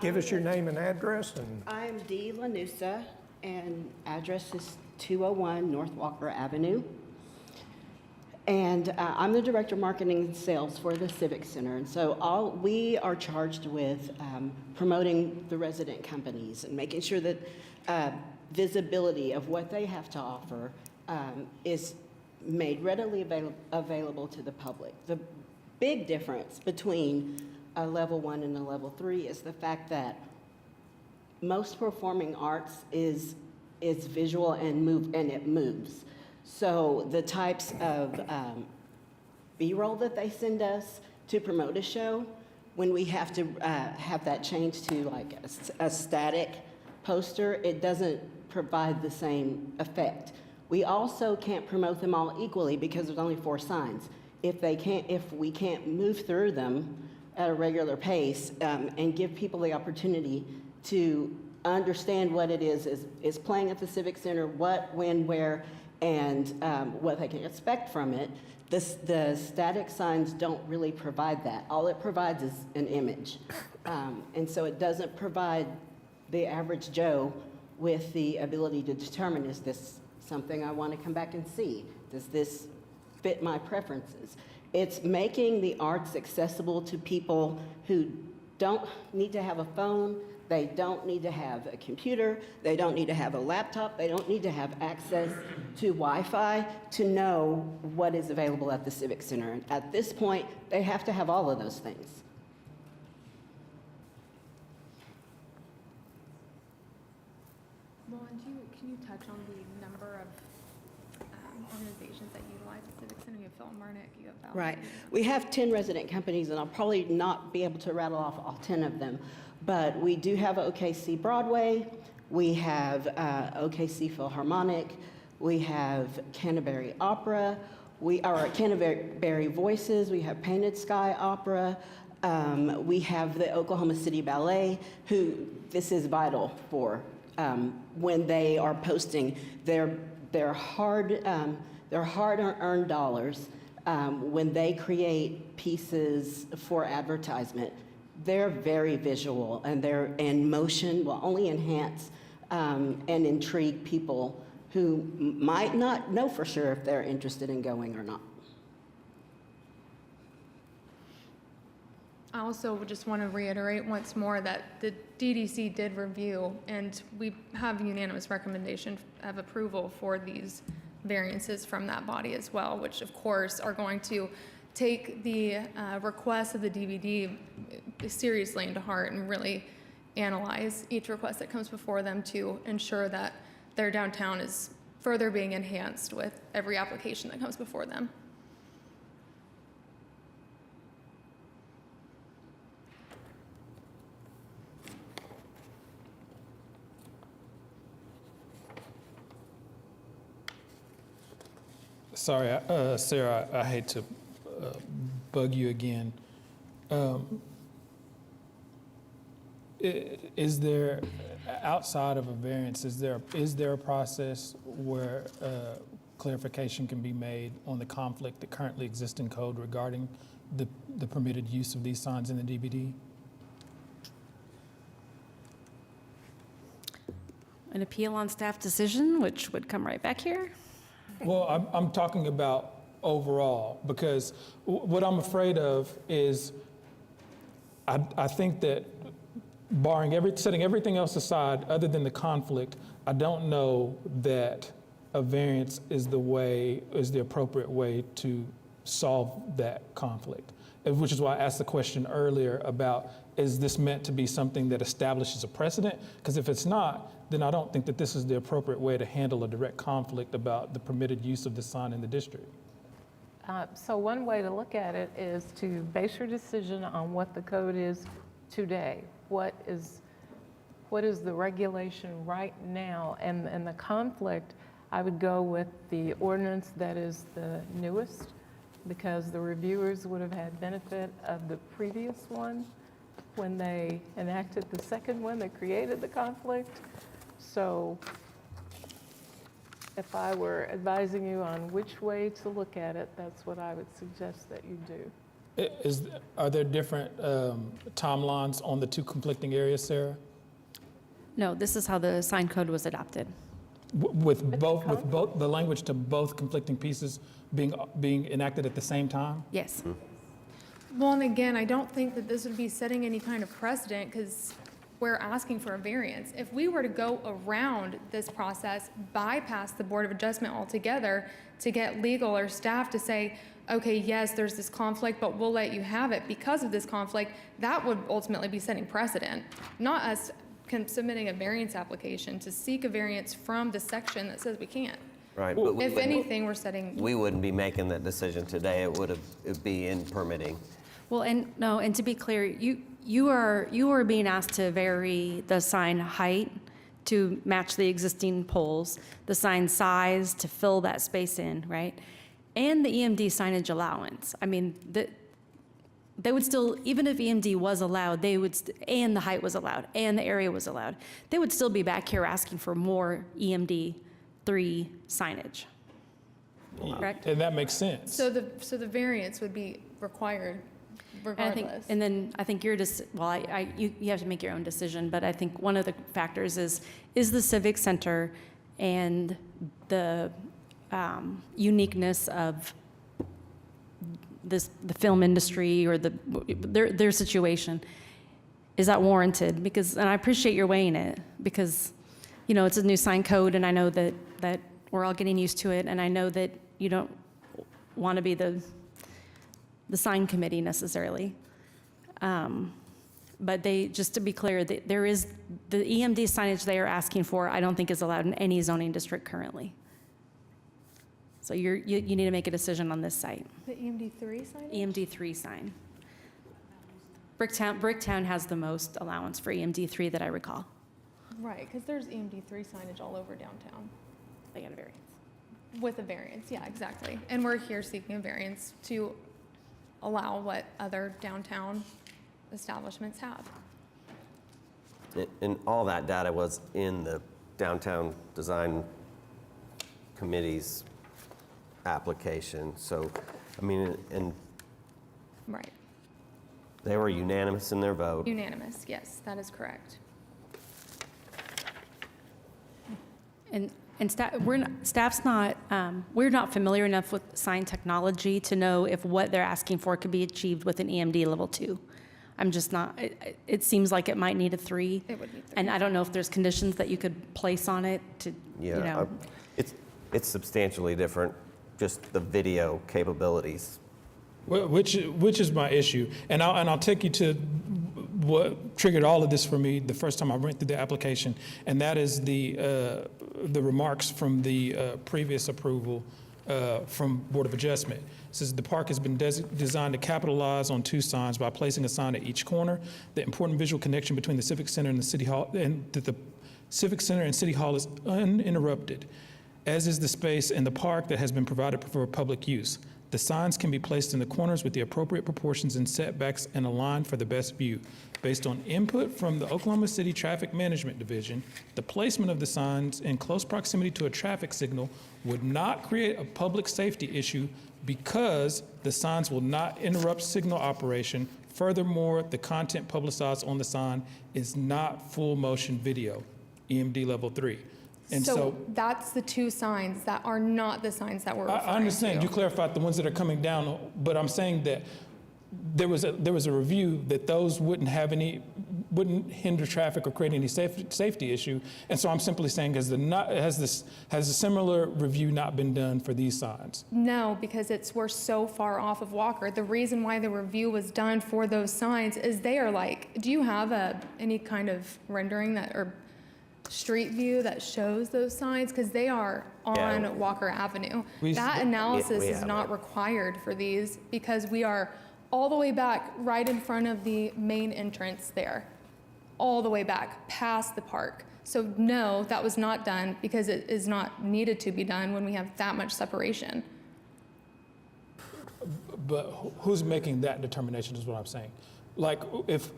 A: Give us your name and address, and
J: I'm Dee Lanusa, and address is 201 North Walker Avenue. And I'm the Director of Marketing and Sales for the Civic Center. And so we are charged with promoting the resident companies and making sure that visibility of what they have to offer is made readily available to the public. The big difference between a level 1 and a level 3 is the fact that most performing arts is visual and it moves. So the types of B-roll that they send us to promote a show, when we have to have that changed to like a static poster, it doesn't provide the same effect. We also can't promote them all equally because there's only 4 signs. If we can't move through them at a regular pace and give people the opportunity to understand what it is playing at the Civic Center, what, when, where, and what they can expect from it, the static signs don't really provide that. All it provides is an image. And so it doesn't provide the average Joe with the ability to determine, is this something I want to come back and see? Does this fit my preferences? It's making the arts accessible to people who don't need to have a phone, they don't need to have a computer, they don't need to have a laptop, they don't need to have access to Wi-Fi to know what is available at the Civic Center. And at this point, they have to have all of those things.
I: Well, and can you touch on the number of organizations that utilize the Civic Center? You have Philip Marnick, you have Valley.
J: Right. We have 10 resident companies, and I'll probably not be able to rattle off all 10 of them. But we do have OKC Broadway, we have OKC Philharmonic, we have Canterbury Opera, Canterbury Voices, we have Painted Sky Opera, we have the Oklahoma City Ballet, who this is vital for when they are posting their hard-earned dollars. When they create pieces for advertisement, they're very visual, and motion will only enhance and intrigue people who might not know for sure if they're interested in going or not.
I: I also just want to reiterate once more that the DDC did review, and we have unanimous recommendation of approval for these variances from that body as well, which of course are going to take the requests of the DVD seriously into heart and really analyze each request that comes before them to ensure that their downtown is further being enhanced with every application that comes before them.
E: Sorry, Sarah, I hate to bug you again. Is there, outside of a variance, is there a process where clarification can be made on the conflict that currently exists in code regarding the permitted use of these signs in the DBD?
H: An appeal on staff decision, which would come right back here.
E: Well, I'm talking about overall, because what I'm afraid of is, I think that setting everything else aside, other than the conflict, I don't know that a variance is the appropriate way to solve that conflict. Which is why I asked the question earlier about, is this meant to be something that establishes a precedent? Because if it's not, then I don't think that this is the appropriate way to handle a direct conflict about the permitted use of the sign in the district.
K: So one way to look at it is to base your decision on what the code is today. What is the regulation right now? And the conflict, I would go with the ordinance that is the newest, because the reviewers would have had benefit of the previous one when they enacted the second one that created the conflict. So if I were advising you on which way to look at it, that's what I would suggest that you do.
E: Are there different timelines on the two conflicting areas, Sarah?
H: No, this is how the sign code was adopted.
E: With both the language to both conflicting pieces being enacted at the same time?
H: Yes.
I: Well, and again, I don't think that this would be setting any kind of precedent because we're asking for a variance. If we were to go around this process, bypass the Board of Adjustment altogether to get legal or staff to say, okay, yes, there's this conflict, but we'll let you have it because of this conflict, that would ultimately be setting precedent, not us submitting a variance application to seek a variance from the section that says we can't.
B: Right, but
I: If anything, we're setting.
B: we wouldn't be making that decision today. It'd be in permitting.
H: Well, and to be clear, you are being asked to vary the sign height to match the existing poles, the sign size to fill that space in, right? And the EMD signage allowance. I mean, they would still, even if EMD was allowed, and the height was allowed, and the area was allowed, they would still be back here asking for more EMD 3 signage. Correct?
E: And that makes sense.
I: So the variance would be required regardless.
H: And then I think you have to make your own decision, but I think one of the factors is the Civic Center and the uniqueness of the film industry or their situation. Is that warranted? And I appreciate your weighing it because, it's a new sign code and I know that we're all getting used to it and I know that you don't want to be the sign committee necessarily. But just to be clear, there is the EMD signage they are asking for, I don't think is allowed in any zoning district currently. So you need to make a decision on this site.
I: The EMD3 sign?
H: EMD3 sign. Bricktown has the most allowance for EMD3 that I recall.
I: Right, because there's EMD3 signage all over downtown.
H: They got a variance.
I: With a variance, yeah, exactly. And we're here seeking a variance to allow what other downtown establishments have.
B: And all that data was in the Downtown Design Committee's application. So, and
I: Right.
B: they were unanimous in their vote.
I: Unanimous, yes, that is correct.
H: And staff's not, we're not familiar enough with sign technology to know if what they're asking for could be achieved with an EMD level 2. I'm just not, it seems like it might need a 3.
I: It would need 3.
H: And I don't know if there's conditions that you could place on it to,
B: It's substantially different, just the video capabilities.
E: Which is my issue, and I'll take you to what triggered all of this for me the first time I went through the application, and that is the remarks from the previous approval from Board of Adjustment. It says the park has been designed to capitalize on 2 signs by placing a sign at each corner. The important visual connection between the Civic Center and the City Hall, and that the Civic Center and City Hall is uninterrupted, as is the space in the park that has been provided for public use. The signs can be placed in the corners with the appropriate proportions and setbacks and aligned for the best view. Based on input from the Oklahoma City Traffic Management Division, the placement of the signs in close proximity to a traffic signal would not create a public safety issue because the signs will not interrupt signal operation. Furthermore, the content publicized on the sign is not full motion video, EMD level 3. And
I: So that's the 2 signs that are not the signs that we're referring to.
E: I understand, you clarified the ones that are coming down, but I'm saying that there was a review that those wouldn't hinder traffic or create any safety issue. And so I'm simply saying, has a similar review not been done for these signs?
I: No, because we're so far off of Walker. The reason why the review was done for those signs is they are like, do you have any kind of rendering that, or street view that shows those signs? Because they are on Walker Avenue. That analysis is not required for these because we are all the way back right in front of the main entrance there, all the way back past the park. So no, that was not done because it is not needed to be done when we have that much separation.
E: But who's making that determination is what I'm saying. Like if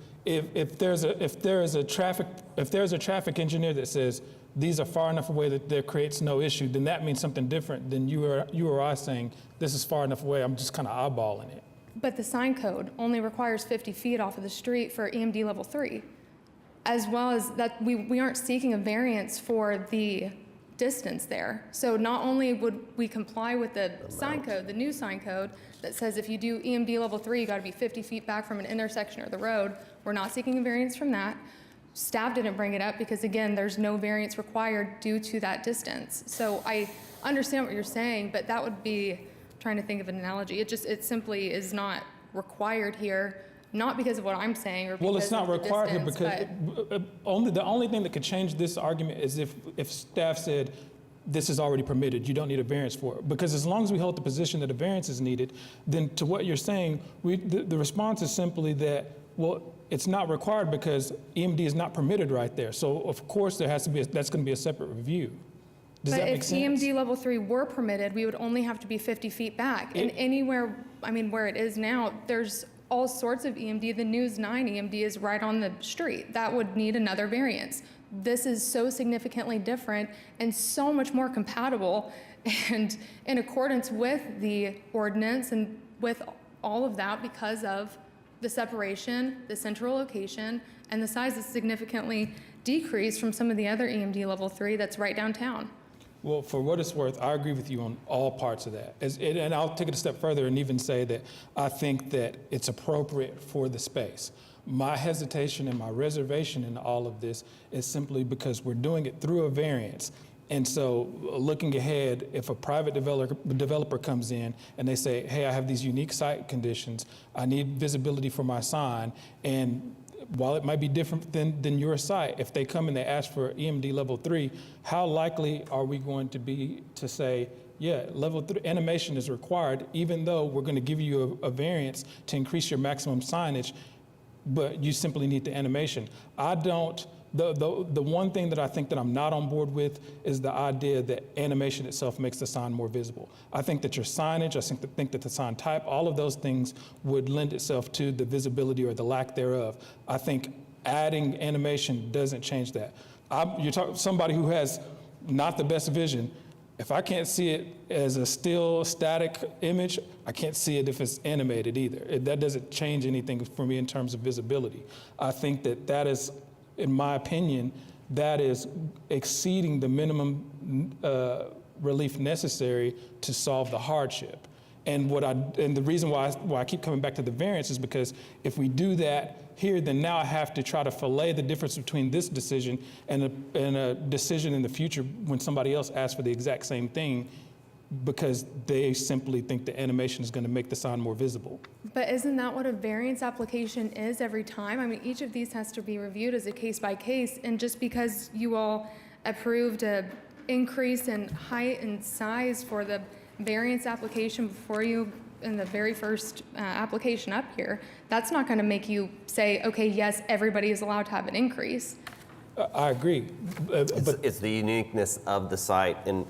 E: there's a traffic engineer that says these are far enough away that there creates no issue, then that means something different than you or I saying this is far enough away, I'm just kind of eyeballing it.
I: But the sign code only requires 50 feet off of the street for EMD level 3, as well as that we aren't seeking a variance for the distance there. So not only would we comply with the sign code, the new sign code that says if you do EMD level 3, you got to be 50 feet back from an intersection or the road. We're not seeking a variance from that. Staff didn't bring it up because, again, there's no variance required due to that distance. So I understand what you're saying, but that would be, trying to think of an analogy, it simply is not required here, not because of what I'm saying or because
E: well, it's not
I: of the
E: required here
I: distance,
E: because the only thing that could change this argument is if staff said this is already permitted, you don't need a variance for it. Because as long as we hold the position that a variance is needed, then to what you're saying, the response is simply that, well, it's not required because EMD is not permitted right there. So of course that's going to be a separate review. Does that make sense?
I: But if EMD level 3 were permitted, we would only have to be 50 feet back. And anywhere, where it is now, there's all sorts of EMD. The News 9 EMD is right on the street. That would need another variance. This is so significantly different and so much more compatible and in accordance with the ordinance and with all of that because of the separation, the central location, and the size is significantly decreased from some of the other EMD level 3 that's right downtown.
E: Well, for what it's worth, I agree with you on all parts of that. And I'll take it a step further and even say that I think that it's appropriate for the space. My hesitation and my reservation in all of this is simply because we're doing it through a variance. And so looking ahead, if a private developer comes in and they say, hey, I have these unique site conditions, I need visibility for my sign, and while it might be different than your site, if they come and they ask for EMD level 3, how likely are we going to be to say, yeah, level 3 animation is required, even though we're going to give you a variance to increase your maximum signage, but you simply need the animation. The one thing that I think that I'm not on board with is the idea that animation itself makes the sign more visible. I think that your signage, I think that the sign type, all of those things would lend itself to the visibility or the lack thereof. I think adding animation doesn't change that. You're talking somebody who has not the best vision. If I can't see it as a still static image, I can't see it if it's animated either. That doesn't change anything for me in terms of visibility. I think that is, in my opinion, that is exceeding the minimum relief necessary to solve the hardship. And the reason why I keep coming back to the variance is because if we do that here, then now I have to try to fillet the difference between this decision and a decision in the future when somebody else asks for the exact same thing because they simply think the animation is going to make the sign more visible.
I: But isn't that what a variance application is every time? I mean, each of these has to be reviewed as a case by case, and just because you all approved a increase in height and size for the variance application before you in the very first application up here, that's not going to make you say, okay, yes, everybody is allowed to have an increase.
E: I agree, but
B: It's the uniqueness of the site, and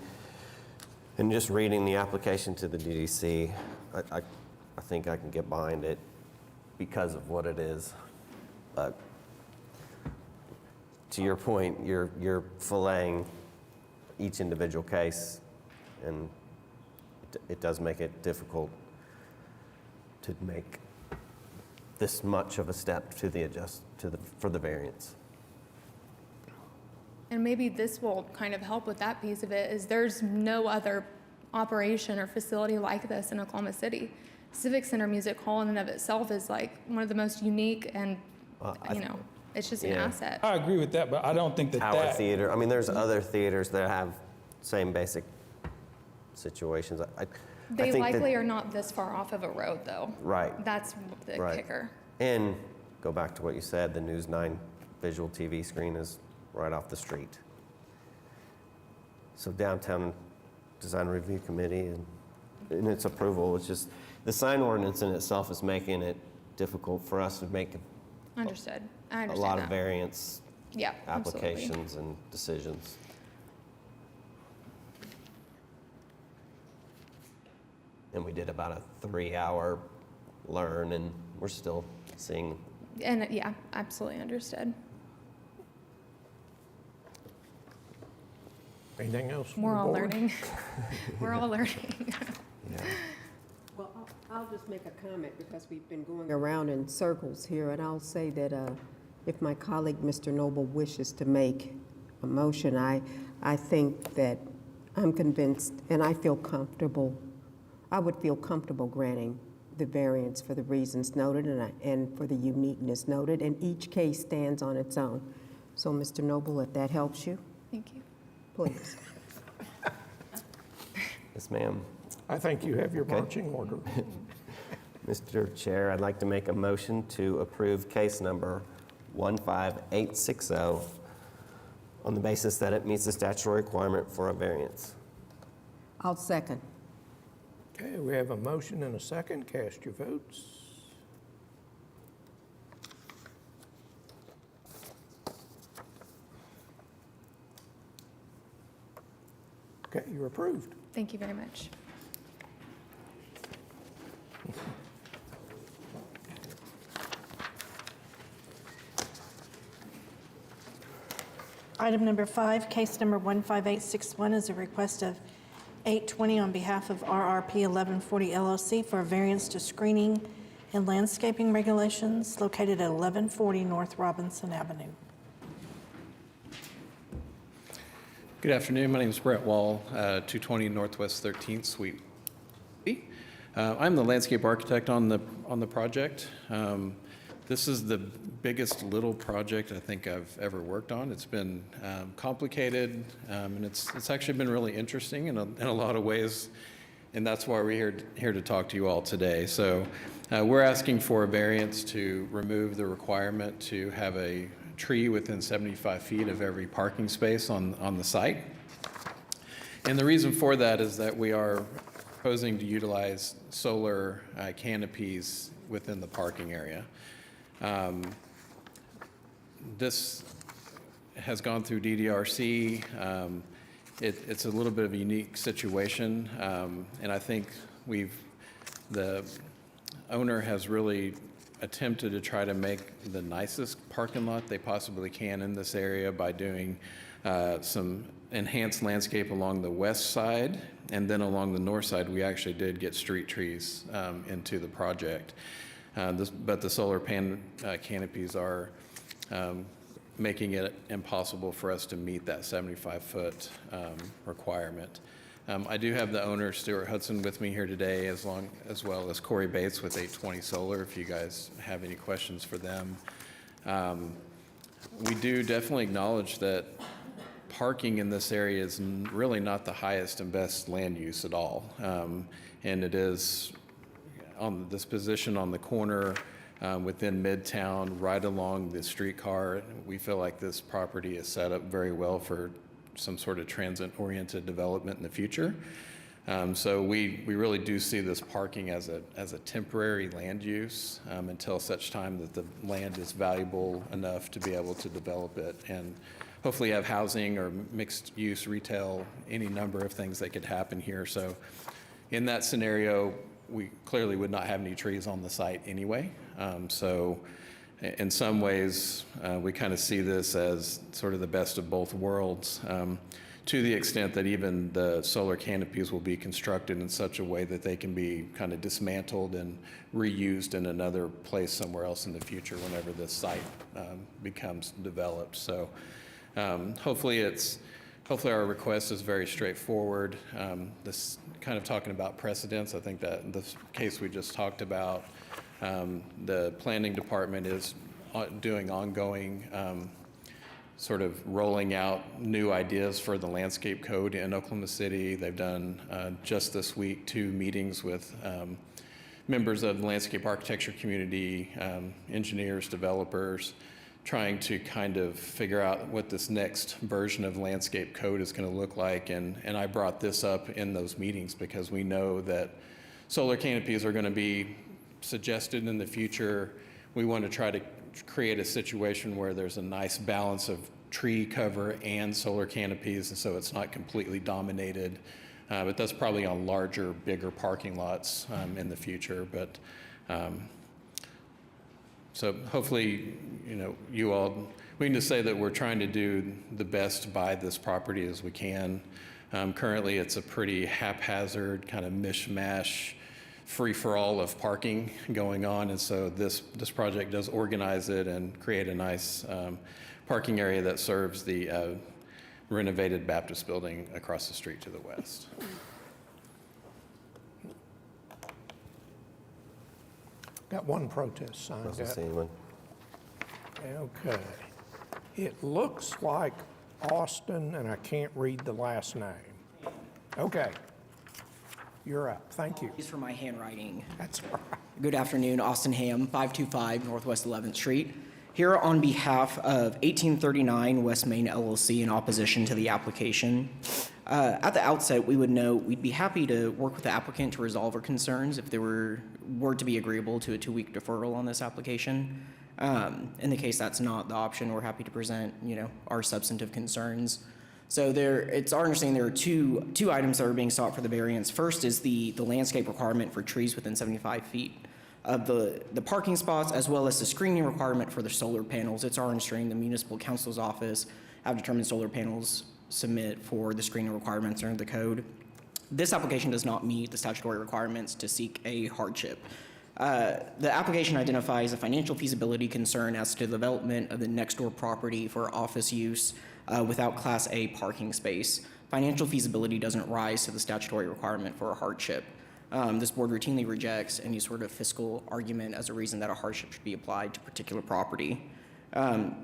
B: just reading the application to the DDC, I think I can get behind it because of what it is. But to your point, you're filleting each individual case, and it does make it difficult to make this much of a step for the variance.
I: And maybe this will kind of help with that piece of it, is there's no other operation or facility like this in Oklahoma City. Civic Center Music Hall in and of itself is like one of the most unique and, it's just an
B: Yeah.
I: asset.
E: I agree with that, but I don't think that
B: Tower
E: that.
B: Theater, I mean, there's other theaters that have same basic situations. I
I: They
B: think that-
I: likely are not this far off of a road, though.
B: Right.
I: That's the
B: Right.
I: kicker.
B: And go back to what you said, the News 9 visual TV screen is right off the street. So Downtown Design Review Committee and its approval, it's just, the sign ordinance in itself is making it difficult for us to make
I: Understood. I
B: a
I: understand
B: lot of
I: that.
B: variance
I: Yeah, absolutely.
B: applications and decisions. And we did about a 3-hour learn, and we're still seeing.
I: And yeah, absolutely understood.
A: Anything else from
I: We're
A: the
I: all
A: board?
I: learning. We're all learning.
F: Well, I'll just make a comment because we've been going around in circles here, and I'll say that if my colleague, Mr. Noble, wishes to make a motion, I think that I'm convinced, and I feel comfortable, I would feel comfortable granting the variance for the reasons noted and for the uniqueness noted, and each case stands on its own. So, Mr. Noble, if that helps you,
I: Thank you.
F: please.
B: Yes, ma'am.
A: I think you have your marching order.
B: Mr. Chair, I'd like to make a motion to approve case number 15860 on the basis that it meets the statutory requirement for a variance.
F: I'll second.
A: Okay, we have a motion and a second. Cast your votes. Okay, you're approved.
I: Thank you very much.
D: Item number 5, case number 15861 is a request of 820 on behalf of RRP 1140 LLC for a variance to screening and landscaping regulations located at 1140 North Robinson Avenue.
L: Good afternoon. My name is Brett Wall, 220 Northwest 13th, Suite B. I'm the landscape architect on the project. This is the biggest little project I think I've ever worked on. It's been complicated, and it's actually been really interesting in a lot of ways, and that's why we're here to talk to you all today. So we're asking for a variance to remove the requirement to have a tree within 75 feet of every parking space on the site. And the reason for that is that we are proposing to utilize solar canopies within the parking area. This has gone through DDRC. It's a little bit of a unique situation, and I think the owner has really attempted to try to make the nicest parking lot they possibly can in this area by doing some enhanced landscape along the west side, and then along the north side, we actually did get street trees into the project. But the solar canopies are making it impossible for us to meet that 75-foot requirement. I do have the owner, Stuart Hudson, with me here today, as well as Corey Bates with 820 Solar, if you guys have any questions for them. We do definitely acknowledge that parking in this area is really not the highest and best land use at all. And it is on this position on the corner within Midtown, right along the streetcar. We feel like this property is set up very well for some sort of transit-oriented development in the future. So we really do see this parking as a temporary land use until such time that the land is valuable enough to be able to develop it and hopefully have housing or mixed-use retail, any number of things that could happen here. So in that scenario, we clearly would not have any trees on the site anyway. So in some ways, we kind of see this as sort of the best of both worlds, to the extent that even the solar canopies will be constructed in such a way that they can be kind of dismantled and reused in another place somewhere else in the future whenever this site becomes developed. So hopefully our request is very straightforward. This kind of talking about precedents, I think that the case we just talked about, the planning department is doing ongoing sort of rolling out new ideas for the landscape code in Oklahoma City. They've done just this week 2 meetings with members of the landscape architecture community, engineers, developers, trying to kind of figure out what this next version of landscape code is going to look like. And I brought this up in those meetings because we know that solar canopies are going to be suggested in the future. We want to try to create a situation where there's a nice balance of tree cover and solar canopies, and so it's not completely dominated. But that's probably on larger, bigger parking lots in the future. But so hopefully, you all, we can just say that we're trying to do the best by this property as we can. Currently, it's a pretty haphazard, kind of mishmash, free-for-all of parking going on, and so this project does organize it and create a nice parking area that serves the renovated Baptist building across the street to the west.
A: Got one protest sign.
B: Must have seen one.
A: Okay. It looks like Austin, and I can't read the last name. Okay. You're up. Thank you.
M: Apologies for my handwriting.
A: That's all right.
M: Good afternoon, Austin Ham, 525 Northwest 11th Street. Here on behalf of 1839 West Main LLC in opposition to the application. At the outset, we would note we'd be happy to work with the applicant to resolve our concerns if they were to be agreeable to a 2-week deferral on this application. In the case that's not the option, we're happy to present, our substantive concerns. So it's our understanding there are two items that are being sought for the variance. First is the landscape requirement for trees within 75 feet of the parking spots, as well as the screening requirement for the solar panels. It's our understanding the municipal council's office have determined solar panels submit for the screening requirements under the code. This application does not meet the statutory requirements to seek a hardship. The application identifies a financial feasibility concern as to the development of the next door property for office use without Class A parking space. Financial feasibility doesn't rise to the statutory requirement for a hardship. This board routinely rejects any sort of fiscal argument as a reason that a hardship should be applied to particular property.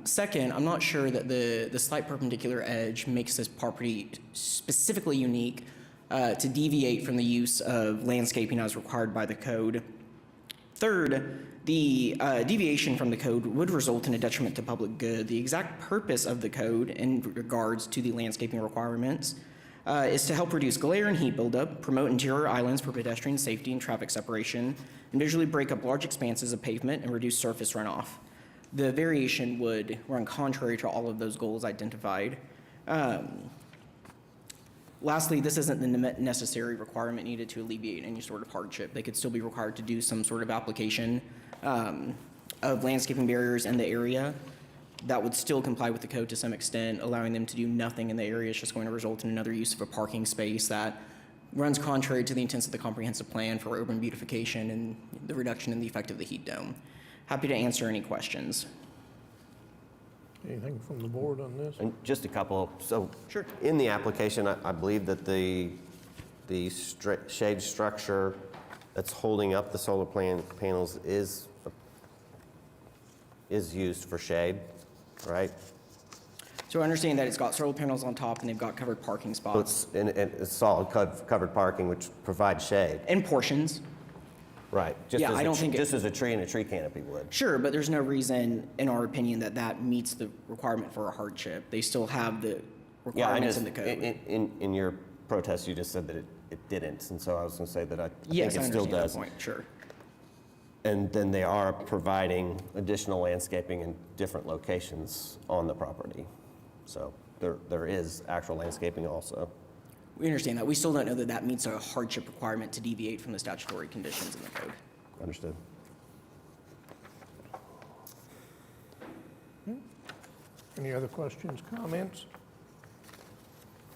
M: Second, I'm not sure that the slight perpendicular edge makes this property specifically unique to deviate from the use of landscaping as required by the code. Third, the deviation from the code would result in a detriment to public good. The exact purpose of the code in regards to the landscaping requirements is to help reduce glare and heat buildup, promote interior islands for pedestrian safety and traffic separation, and visually break up large expanses of pavement and reduce surface runoff. The variation would run contrary to all of those goals identified. Lastly, this isn't the necessary requirement needed to alleviate any sort of hardship. They could still be required to do some sort of application of landscaping barriers in the area that would still comply with the code to some extent. Allowing them to do nothing in the area is just going to result in another use of a parking space that runs contrary to the intents of the comprehensive plan for urban beautification and the reduction in the effect of the heat dome. Happy to answer any questions.
A: Anything from the board on this?
B: And just a couple. So
M: Sure.
B: in the application, I believe that the shade structure that's holding up the solar panels is used for shade, right?
M: So I understand that it's got solar panels on top and they've got covered parking
B: So
M: spots
B: it's solid covered parking, which provides shade.
M: in portions.
B: Right.
M: Yeah, I don't think it-
B: just as a tree and a tree canopy would.
M: Sure, but there's no reason, in our opinion, that that meets the requirement for a hardship. They still have the
B: Yeah, I
M: requirements
B: just,
M: in the code.
B: in your protest, you just said that it didn't, and so I was gonna say that I think
M: Yes,
B: it
M: I
B: still
M: understand that
B: does.
M: point, sure.
B: And then they are providing additional landscaping in different locations on the property. So there is actual landscaping also.
M: We understand that. We still don't know that that meets a hardship requirement to deviate from the statutory conditions in the code.
B: Understood.
A: Any other questions, comments?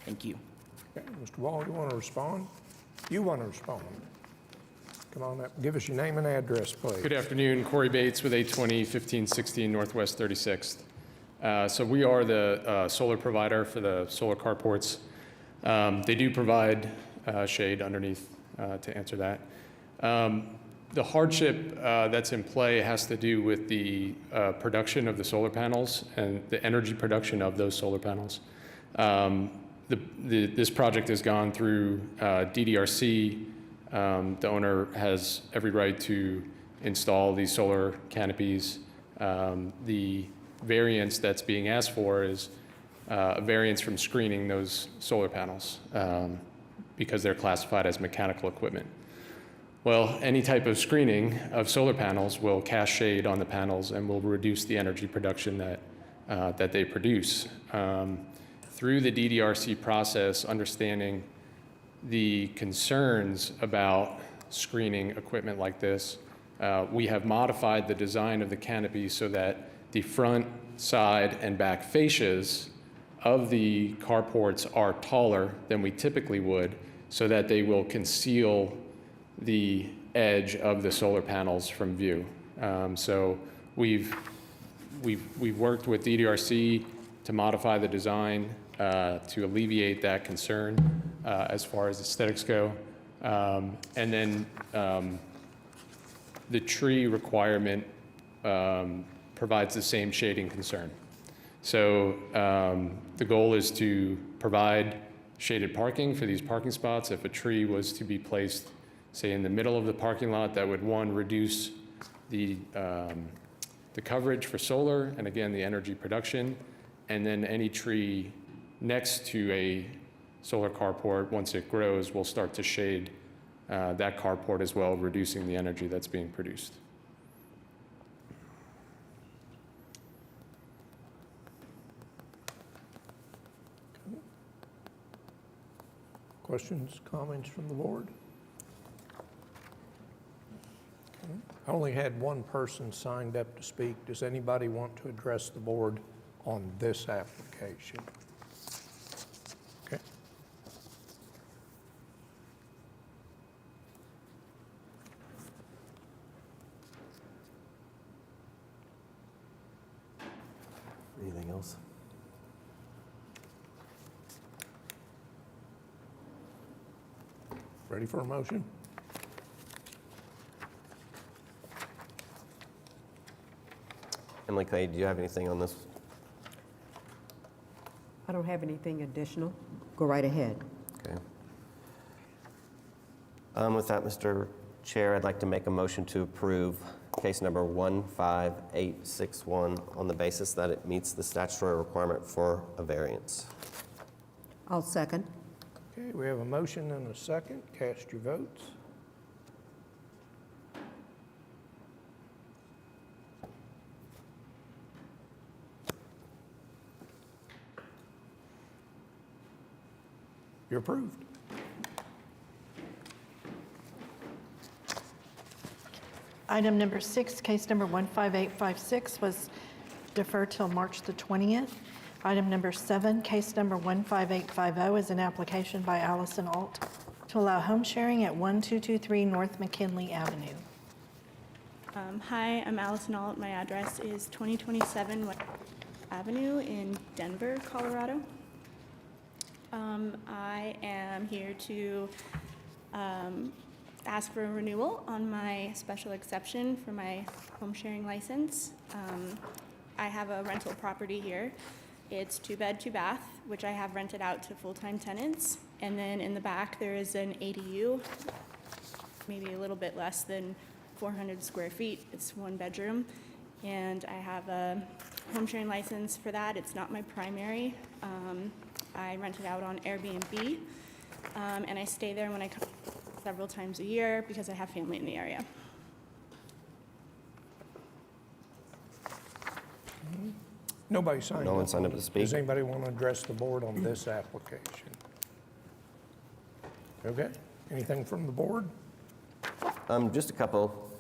M: Thank you.
A: Okay, Mr. Wall, you want to respond? You want to respond? Come on up, give us your name and address, please.
N: Good afternoon, Corey Bates with 820 1516 Northwest 36th. So we are the solar provider for the solar carports. They do provide shade underneath to answer that. The hardship that's in play has to do with the production of the solar panels and the energy production of those solar panels. This project has gone through DDRC. The owner has every right to install these solar canopies. The variance that's being asked for is a variance from screening those solar panels because they're classified as mechanical equipment. Well, any type of screening of solar panels will cast shade on the panels and will reduce the energy production that they produce. Through the DDRC process, understanding the concerns about screening equipment like this, we have modified the design of the canopy so that the front, side, and back fascias of the carports are taller than we typically would, so that they will conceal the edge of the solar panels from view. So we've worked with DDRC to modify the design to alleviate that concern as far as aesthetics go. And then the tree requirement provides the same shading concern. So the goal is to provide shaded parking for these parking spots. If a tree was to be placed, say, in the middle of the parking lot, that would, one, reduce the coverage for solar, and again, the energy production. And then any tree next to a solar carport, once it grows, will start to shade that carport as well, reducing the energy that's being produced.
A: Questions, comments from the board? Okay. I only had one person signed up to speak. Does anybody want to address the board on this application? Okay.
B: Anything else?
A: Ready for a motion?
B: Emily Clay, do you have anything on this?
F: I don't have anything additional. Go right ahead.
B: Okay. With that, Mr. Chair, I'd like to make a motion to approve case number 15861 on the basis that it meets the statutory requirement for a variance.
F: I'll second.
A: Okay, we have a motion and a second. Cast your votes. You're approved.
D: Item number 6, case number 15856 was deferred till March the 20th. Item number 7, case number 15850 is an application by Allison Alt to allow home sharing at 1223 North McKinley Avenue.
O: Hi, I'm Allison Alt. My address is 2027 West Avenue in Denver, Colorado. I am here to ask for a renewal on my special exception for my home sharing license. I have a rental property here, It's 2-bed, 2-bath, which I have rented out to full-time tenants. And then in the back, there is an ADU, maybe a little bit less than 400 square feet. It's 1 bedroom. And I have a home sharing license for that. It's not my primary. I rent it out on Airbnb. And I stay there when I come several times a year because I have family in the area.
A: Nobody signed up.
B: No one signed up to speak.
A: Does anybody want to address the board on this application? Okay, anything from the board?
B: Just a couple.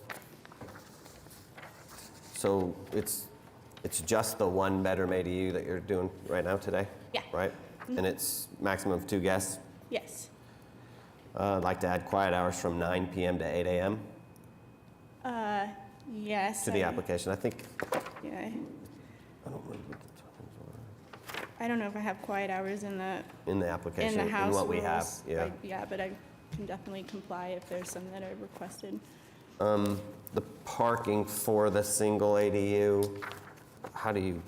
B: So it's just the 1-bedroom ADU that you're doing right now today?
O: Yeah.
B: Right? And it's maximum of 2 guests?
O: Yes.
B: I'd like to add quiet hours from 9 PM to 8 AM
O: Yes.
B: to the application. I think,
O: Yeah.
B: I don't remember what the times were.
O: I don't know if I have quiet hours in the
B: In the application,
O: in the house
B: what we have,
O: rules.
B: yeah.
O: Yeah, but I can definitely comply if there's some that are requested.
B: The parking for the single ADU, how do you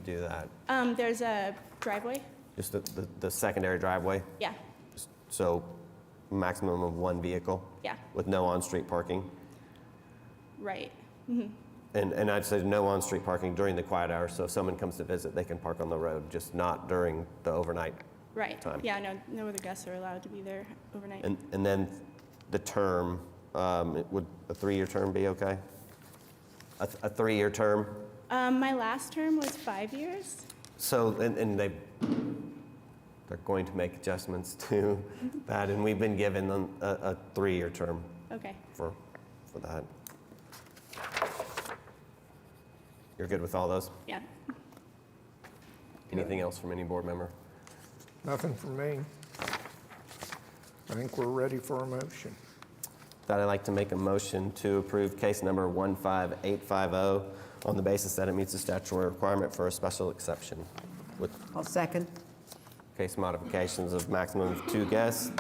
B: do that?
O: There's a driveway.
B: Just the secondary driveway?
O: Yeah.
B: So maximum of 1 vehicle?
O: Yeah.
B: With no on-street parking?
O: Right. Mhm.
B: And I'd say no on-street parking during the quiet hours, so if someone comes to visit, they can park on the road, just not during the overnight
O: Right.
B: time.
O: Yeah. No other guests are allowed to be there overnight.
B: And then the term, would a 3-year term be okay? A 3-year term?
O: My last term was 5 years.
B: So, and they're going to make adjustments to that, and we've been given a 3-year term
O: Okay.
B: for that. You're good with all those?
O: Yeah.
B: Anything else from any board member?
A: Nothing from me. I think we're ready for a motion.
B: That I'd like to make a motion to approve case number 15850 on the basis that it meets the statutory requirement for a special exception with
F: I'll second.
B: case modifications of maximum of 2 guests,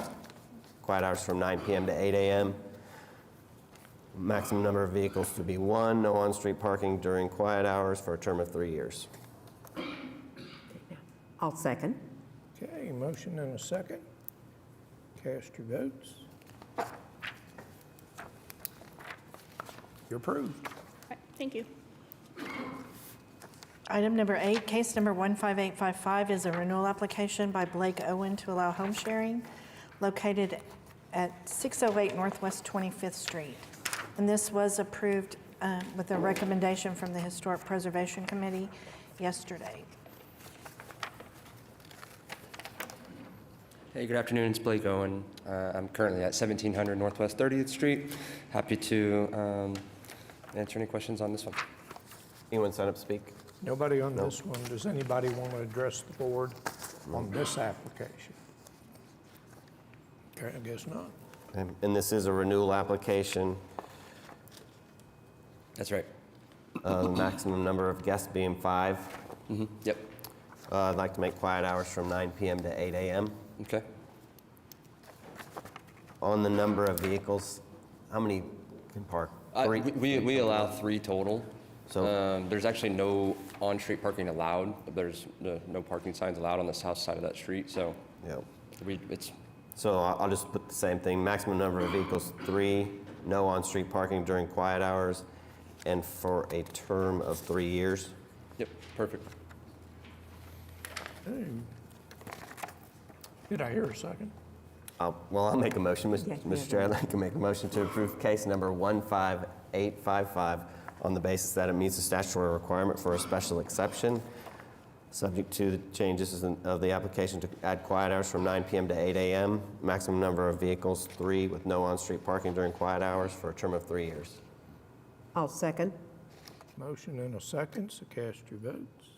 B: quiet hours from 9 PM to 8 AM, maximum number of vehicles to be 1, no on-street parking during quiet hours for a term of 3 years.
F: I'll second.
A: Okay, motion and a second. Cast your votes. You're approved.
O: All right. Thank you.
D: Item number 8, case number 15855 is a renewal application by Blake Owen to allow home sharing located at 608 Northwest 25th Street. And this was approved with a recommendation from the Historic Preservation Committee yesterday.
P: Hey, good afternoon. It's Blake Owen. I'm currently at 1700 Northwest 30th Street. Happy to answer any questions on this one.
B: Anyone sign up to speak?
A: Nobody on this one. Does anybody want to address the board on this application? Okay, I guess not.
B: And this is a renewal application.
P: That's right.
B: The maximum number of guests being 5.
P: Yep.
B: I'd like to make quiet hours from 9 PM to 8 AM.
P: Okay.
B: On the number of vehicles, how many can park? 3?
P: We allow 3 total.
B: So-
P: There's actually no on-street parking allowed. There's no parking signs allowed on the south side of that street, so
B: Yeah.
P: it's,
B: So I'll just put the same thing, maximum number of vehicles, 3, no on-street parking during quiet hours, and for a term of 3 years.
P: yep, perfect.
A: Did I hear a second?
B: I'll make a motion, Mr. Chair. I'd like to make a motion to approve case number 15855 on the basis that it meets the statutory requirement for a special exception, subject to the changes of the application to add quiet hours from 9 PM to 8 AM, maximum number of vehicles, 3, with no on-street parking during quiet hours for a term of 3 years.
F: I'll second.
A: Motion and a second, so cast your votes.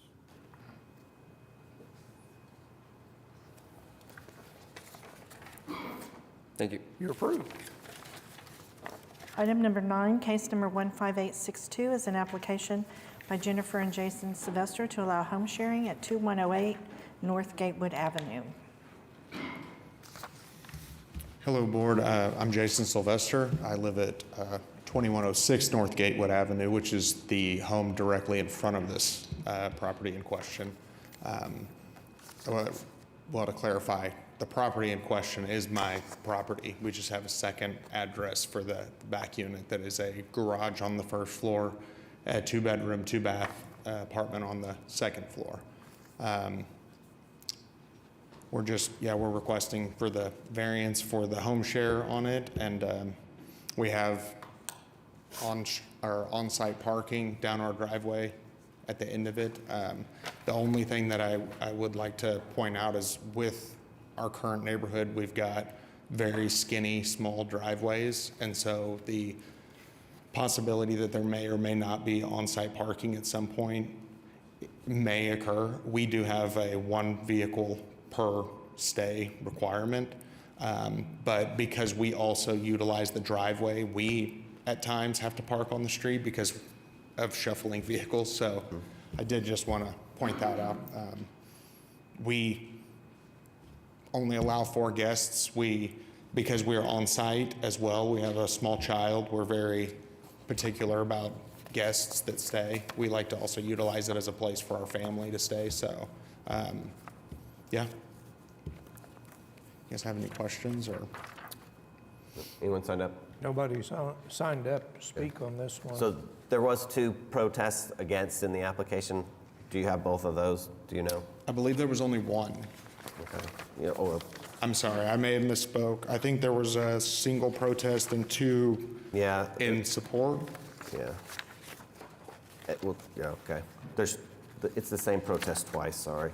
P: Thank you.
A: You're approved.
D: Item number 9, case number 15862 is an application by Jennifer and Jason Sylvester to allow home sharing at 2108 North Gatewood Avenue.
Q: Hello, Board. I'm Jason Sylvester. I live at 2106 North Gatewood Avenue, which is the home directly in front of this property in question. Well, to clarify, the property in question is my property. We just have a second address for the back unit that is a garage on the first floor, a 2-bedroom, 2-bath apartment on the second floor. We're requesting for the variance for the home share on it, and we have on-site parking down our driveway at the end of it. The only thing that I would like to point out is with our current neighborhood, we've got very skinny, small driveways, and so the possibility that there may or may not be on-site parking at some point may occur. We do have a 1 vehicle per stay requirement, but because we also utilize the driveway, we at times have to park on the street because of shuffling vehicles. So I did just want to point that out. We only allow 4 guests. Because we're on site as well, we have a small child. We're very particular about guests that stay. We like to also utilize it as a place for our family to stay. So, yeah. You guys have any questions or?
B: Anyone signed up?
A: Nobody signed up to speak on this one.
B: So there was 2 protests against in the application. Do you have both of those? Do you know?
Q: I believe there was only 1.
B: Okay. Yeah, or
Q: I'm sorry, I may have misspoke. I think there was a single protest and 2 in support.
B: Yeah. Okay. It's the same protest twice, sorry.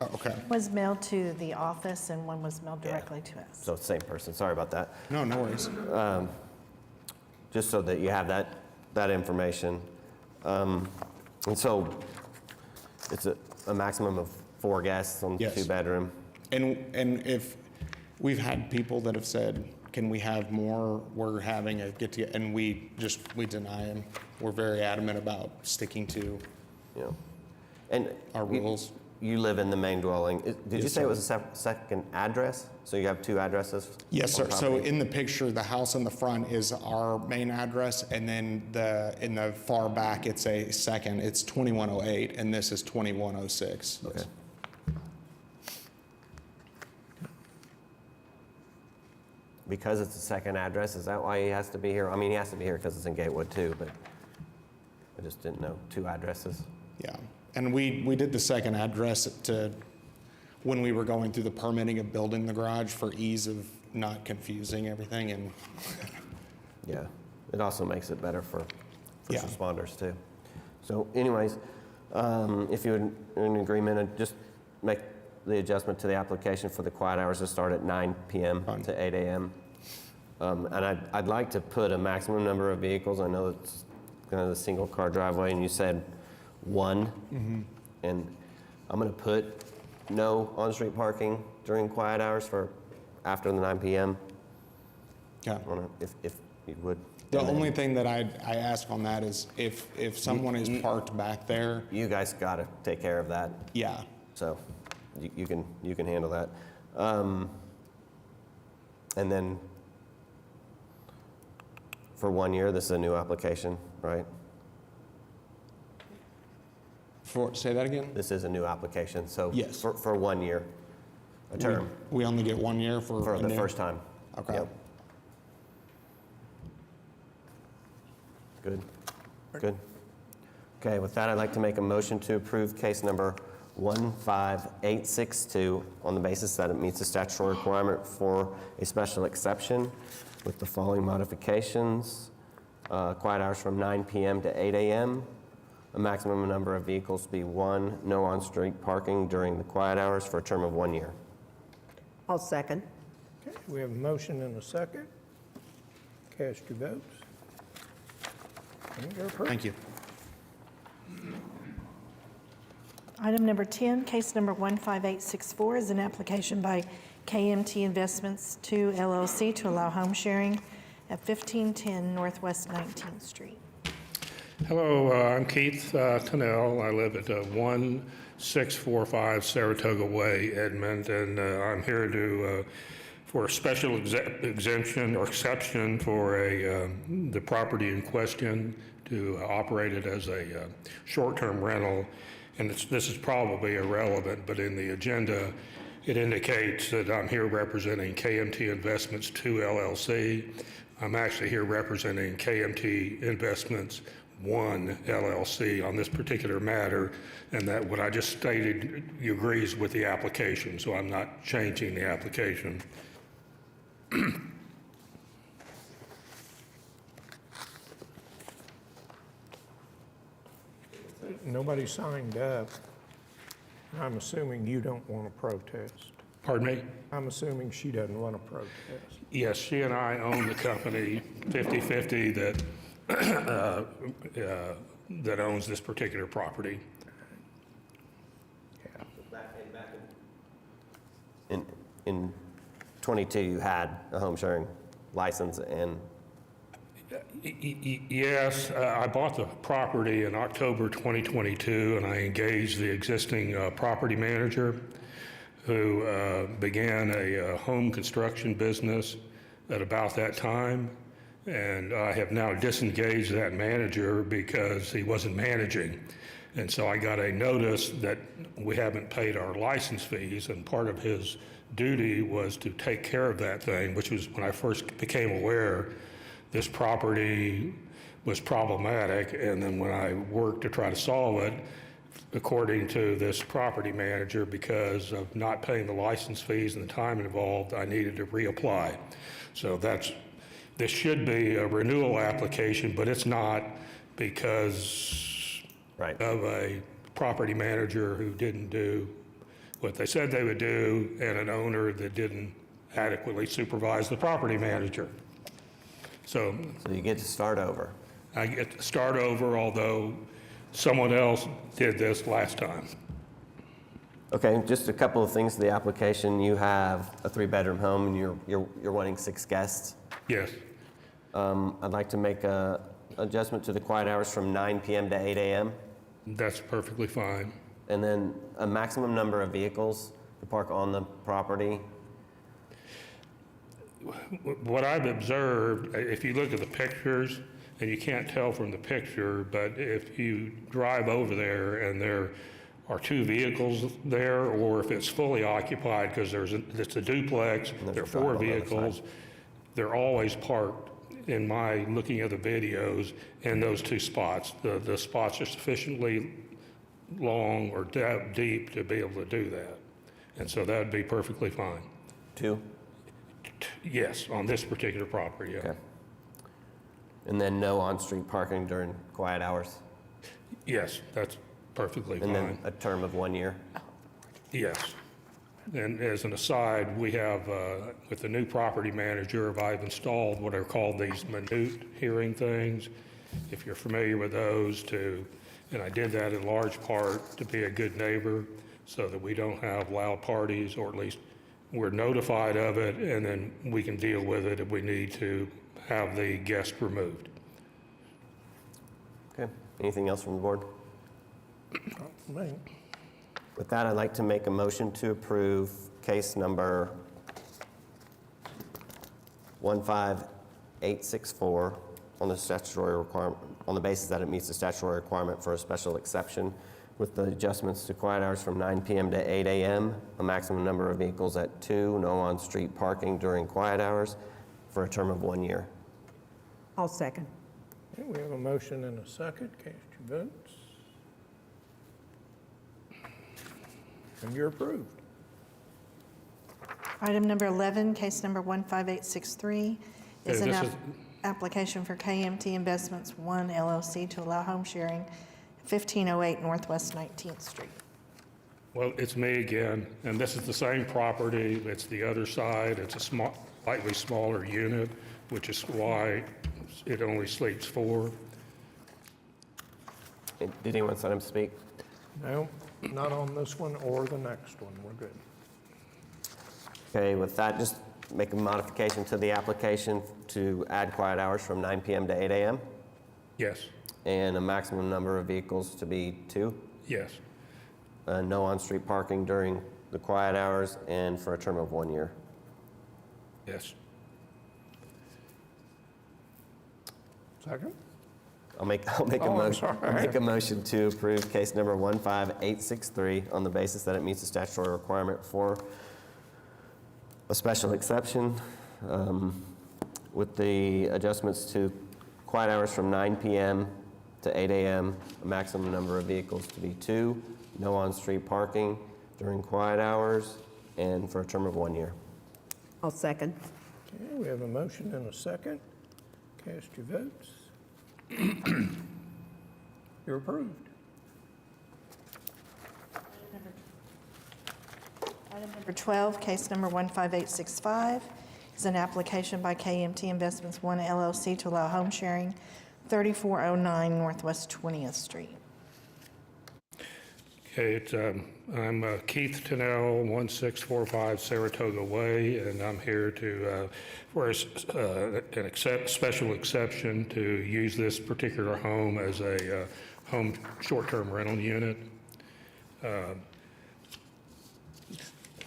Q: Oh, okay.
D: Was mailed to the office and one was mailed directly to us.
B: So same person, sorry about that.
Q: No, no worries.
B: Just so that you have that information. And so it's a maximum of 4 guests on
Q: Yes.
B: 2-bedroom.
Q: And if we've had people that have said, can we have more? We're having a get together, and we deny them. We're very adamant about sticking to
B: And
Q: our rules.
B: You live in the main dwelling. Did you
Q: Yes,
B: say it
Q: sir.
B: was a second address? So you have 2 addresses?
Q: Yes,
B: on
Q: sir. So
B: property?
Q: in the picture, the house in the front is our main address, and then in the far back, it's a second. It's 2108, and this is 2106.
B: Okay. Because it's a second address, is that why he has to be here? I mean, he has to be here because it's in Gatewood too, but I just didn't know 2 addresses.
Q: Yeah, and we did the second address when we were going through the permitting of building the garage for ease of not confusing everything, and
B: Yeah, it also makes it better for
Q: Yeah.
B: first responders too. So anyways, if you're in agreement, just make the adjustment to the application for the quiet hours to start at 9 p.m. to 8 a.m. And I'd like to put a maximum number of vehicles. I know it's kind of the single car driveway, and you said 1. And I'm going to put no on-street parking during quiet hours for after the 9 p.m.
Q: Yeah.
B: If you would.
Q: the only thing that I ask on that is if someone is parked back there.
B: You guys got to take care of that.
Q: Yeah.
B: So you can handle that. And then for 1 year, this is a new application, right?
Q: Say that again?
B: This is a new application, so
Q: Yes.
B: for 1 year, a term.
Q: We only get 1 year for
B: For
Q: a
B: the
Q: new-
B: first time.
Q: Okay.
B: Yep. Good, good. Okay, with that, I'd like to make a motion to approve case number 15862 on the basis that it meets the statutory requirement for a special exception with the following modifications. Quiet hours from 9 p.m. to 8 a.m. A maximum number of vehicles to be 1, no on-street parking during the quiet hours for a term of 1 year.
F: I'll second.
A: Okay, we have a motion and a second. Cast your votes. And you're approved.
Q: Thank you.
D: Item number 10, case number 15864 is an application by KMT Investments 2 LLC to allow home sharing at 1510 Northwest 19th Street.
R: Hello, I'm Keith Cannell. I live at 1645 Saratoga Way, Edmond, and I'm here for a special exemption or exception for the property in question to operate it as a short-term rental. And this is probably irrelevant, but in the agenda, it indicates that I'm here representing KMT Investments 2 LLC. I'm actually here representing KMT Investments 1 LLC on this particular matter, and that what I just stated agrees with the application, so I'm not changing the application.
A: Nobody signed up. I'm assuming you don't want to protest.
R: Pardon me?
A: I'm assuming she doesn't want to protest.
R: Yes, she and I own the company 50/50 that owns this particular property.
B: In 22, you had a home sharing license, and
R: Yes, I bought the property in October 2022, and I engaged the existing property manager who began a home construction business at about that time. And I have now disengaged that manager because he wasn't managing. And so I got a notice that we haven't paid our license fees, and part of his duty was to take care of that thing, which was when I first became aware this property was problematic. And then when I worked to try to solve it, according to this property manager, because of not paying the license fees and the time involved, I needed to reapply. So this should be a renewal application, but it's not, because of a property manager who didn't do what they said they would do, and an owner that didn't adequately supervise the property manager. So
B: you get to start over.
R: I get to start over, although someone else did this last time.
B: Okay, just a couple of things to the application. You have a 3-bedroom home, and you're wanting 6 guests.
R: Yes.
B: I'd like to make a adjustment to the quiet hours from 9 p.m. to 8 a.m.
R: That's perfectly fine.
B: And then a maximum number of vehicles to park on the property.
R: What I've observed, if you look at the pictures, and you can't tell from the picture, but if you drive over there and there are 2 vehicles there, or if it's fully occupied, because it's a duplex, there are 4 vehicles, they're always parked, in my looking at the videos, in those 2 spots. The spots are sufficiently long or deep to be able to do that. And so that'd be perfectly fine.
B: 2?
R: Yes, on this particular property, yeah.
B: Okay. And then no on-street parking during quiet hours?
R: Yes, that's perfectly fine.
B: And then a term of 1 year?
R: Yes. And as an aside, we have, with the new property manager, I've installed what are called these minute hearing things, if you're familiar with those, and I did that in large part to be a good neighbor so that we don't have loud parties, or at least we're notified of it, and then we can deal with it if we need to have the guest removed.
B: Okay. Anything else from the board?
A: Right.
B: With that, I'd like to make a motion to approve case number 15864 on the statutory requirement, on the basis that it meets the statutory requirement for a special exception, with the adjustments to quiet hours from 9 p.m. to 8 a.m., a maximum number of vehicles at 2, no on-street parking during quiet hours, for a term of 1 year.
F: I'll second.
A: Okay, we have a motion and a second. Cast your votes. And you're approved.
D: Item number 11, case number 15863, is
R: Okay,
D: an
R: this is-
D: application for KMT Investments 1 LLC to allow home sharing, 1508 Northwest 19th Street.
R: Well, it's me again, and this is the same property. It's the other side. It's a slightly smaller unit, which is why it only sleeps 4.
B: Did anyone sign up to speak?
A: No, not on this one or the next one. We're good.
B: Okay, with that, just make a modification to the application to add quiet hours from 9 p.m. to 8 a.m.
R: Yes.
B: And a maximum number of vehicles to be 2.
R: Yes.
B: No on-street parking during the quiet hours, and for a term of 1 year.
R: Yes.
A: Second?
B: I'll make a
A: Oh, I'm
B: motion.
A: sorry.
B: I'll make a motion to approve case number 15863 on the basis that it meets the statutory requirement for a special exception, with the adjustments to quiet hours from 9 p.m. to 8 a.m., a maximum number of vehicles to be 2, no on-street parking during quiet hours, and for a term of 1 year.
F: I'll second.
A: Okay, we have a motion and a second. Cast your votes. You're approved.
D: Item number 12, case number 15865, is an application by KMT Investments One LLC to allow home sharing 3409 Northwest 20th Street.
R: Okay, I'm Keith Tennell, 1645 Saratoga Way, and I'm here to, for an special exception to use this particular home as a home short-term rental unit.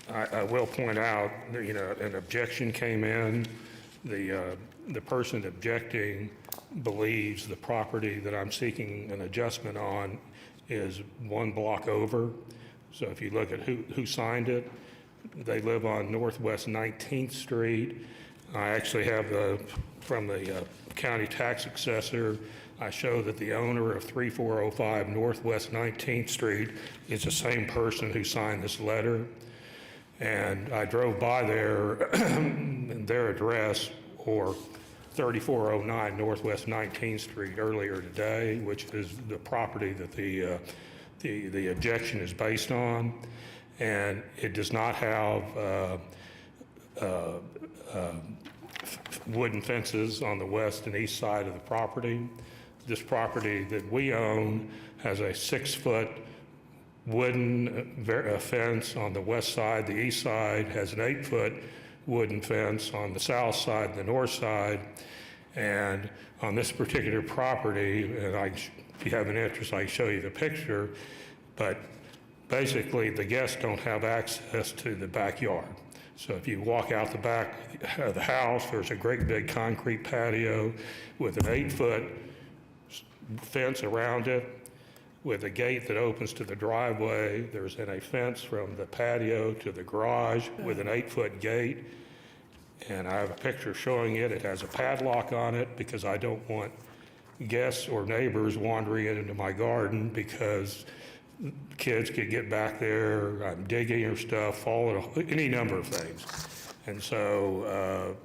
R: I will point out, that, an objection came in. The person objecting believes the property that I'm seeking an adjustment on is 1 block over. So if you look at who signed it, they live on Northwest 19th Street. I actually have from the county tax assessor, I show that the owner of 3405 Northwest 19th Street is the same person who signed this letter. And I drove by their address, or 3409 Northwest 19th Street, earlier today, which is the property that the objection is based on. And it does not have wooden fences on the west and east side of the property. This property that we own has a 6-foot wooden fence on the west side. The east side has an 8-foot wooden fence on the south side and the north side. And on this particular property, and if you have an interest, I can show you the picture, but basically the guests don't have access to the backyard. So if you walk out the back of the house, there's a great big concrete patio with an 8-foot fence around it, with a gate that opens to the driveway. There's then a fence from the patio to the garage with an 8-foot gate. And I have a picture showing it. It has a padlock on it because I don't want guests or neighbors wandering into my garden, because kids could get back there, I'm digging or stuff, falling, any number of things. And so